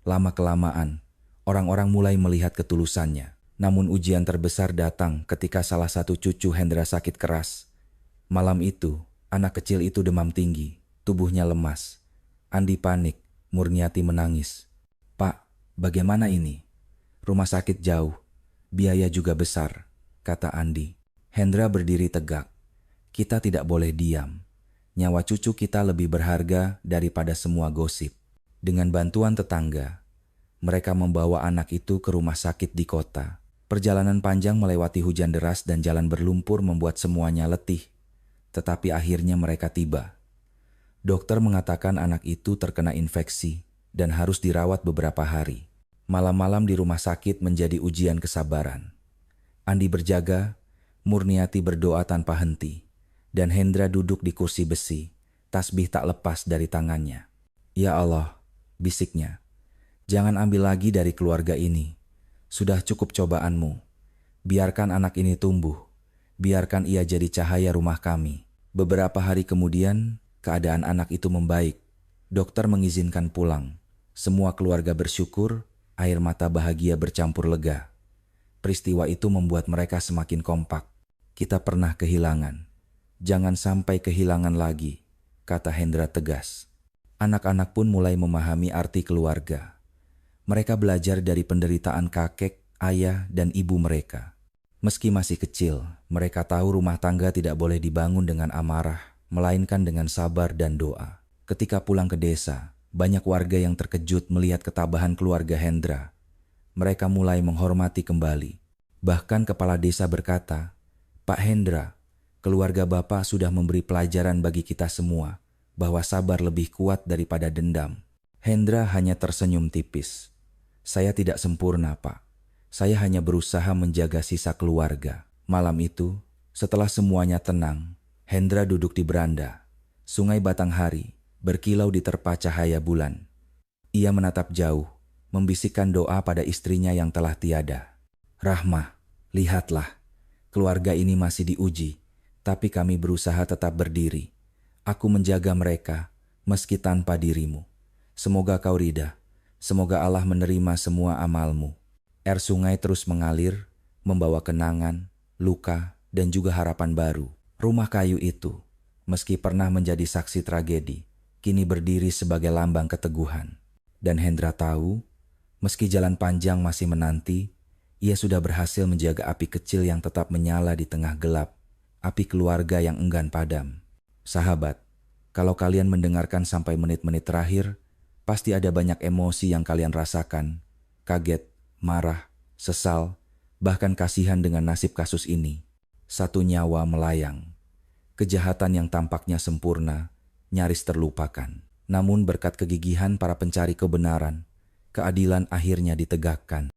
Lama-kelamaan, orang-orang mulai melihat ketulusannya. Namun ujian terbesar datang ketika salah satu cucu Hendra sakit keras. Malam itu, anak kecil itu demam tinggi, tubuhnya lemas. Andi panik, Murniati menangis. "Pak, bagaimana ini? Rumah sakit jauh, biaya juga besar," kata Andi. Hendra berdiri tegak. "Kita tidak boleh diam. Nyawa cucu kita lebih berharga daripada semua gosip." Dengan bantuan tetangga, mereka membawa anak itu ke rumah sakit di kota. Perjalanan panjang melewati hujan deras dan jalan berlumpur membuat semuanya letih. Tetapi akhirnya mereka tiba. Dokter mengatakan anak itu terkena infeksi dan harus dirawat beberapa hari. Malam-malam di rumah sakit menjadi ujian kesabaran. Andi berjaga, Murniati berdoa tanpa henti, dan Hendra duduk di kursi besi, tasbih tak lepas dari tangannya. "Ya Allah," bisiknya, "jangan ambil lagi dari keluarga ini. Sudah cukup cobaanmu. Biarkan anak ini tumbuh. Biarkan ia jadi cahaya rumah kami." Beberapa hari kemudian, keadaan anak itu membaik. Dokter mengizinkan pulang. Semua keluarga bersyukur, air mata bahagia bercampur lega. Peristiwa itu membuat mereka semakin kompak. "Kita pernah kehilangan. Jangan sampai kehilangan lagi," kata Hendra tegas. Anak-anak pun mulai memahami arti keluarga. Mereka belajar dari penderitaan kakek, ayah, dan ibu mereka. Meski masih kecil, mereka tahu rumah tangga tidak boleh dibangun dengan amarah, melainkan dengan sabar dan doa. Ketika pulang ke desa, banyak warga yang terkejut melihat ketabahan keluarga Hendra. Mereka mulai menghormati kembali. Bahkan kepala desa berkata, "Pak Hendra, keluarga Bapak sudah memberi pelajaran bagi kita semua, bahwa sabar lebih kuat daripada dendam." Hendra hanya tersenyum tipis. "Saya tidak sempurna, Pak. Saya hanya berusaha menjaga sisa keluarga." Malam itu, setelah semuanya tenang, Hendra duduk di beranda. Sungai Batanghari berkilau diterpa cahaya bulan. Ia menatap jauh, membisikkan doa pada istrinya yang telah tiada. "Rahmah, lihatlah, keluarga ini masih diuji, tapi kami berusaha tetap berdiri. Aku menjaga mereka, meski tanpa dirimu. Semoga kau ridha, semoga Allah menerima semua amalmu." Air sungai terus mengalir, membawa kenangan, luka, dan juga harapan baru. Rumah kayu itu, meski pernah menjadi saksi tragedi, kini berdiri sebagai lambang keteguhan. Dan Hendra tahu, meski jalan panjang masih menanti, ia sudah berhasil menjaga api kecil yang tetap menyala di tengah gelap, api keluarga yang enggan padam. Sahabat, kalau kalian mendengarkan sampai menit-menit terakhir, pasti ada banyak emosi yang kalian rasakan, kaget, marah, sesal, bahkan kasihan dengan nasib kasus ini. Satu nyawa melayang. Kejahatan yang tampaknya sempurna, nyaris terlupakan. Namun berkat kegigihan para pencari kebenaran, keadilan akhirnya ditegakkan.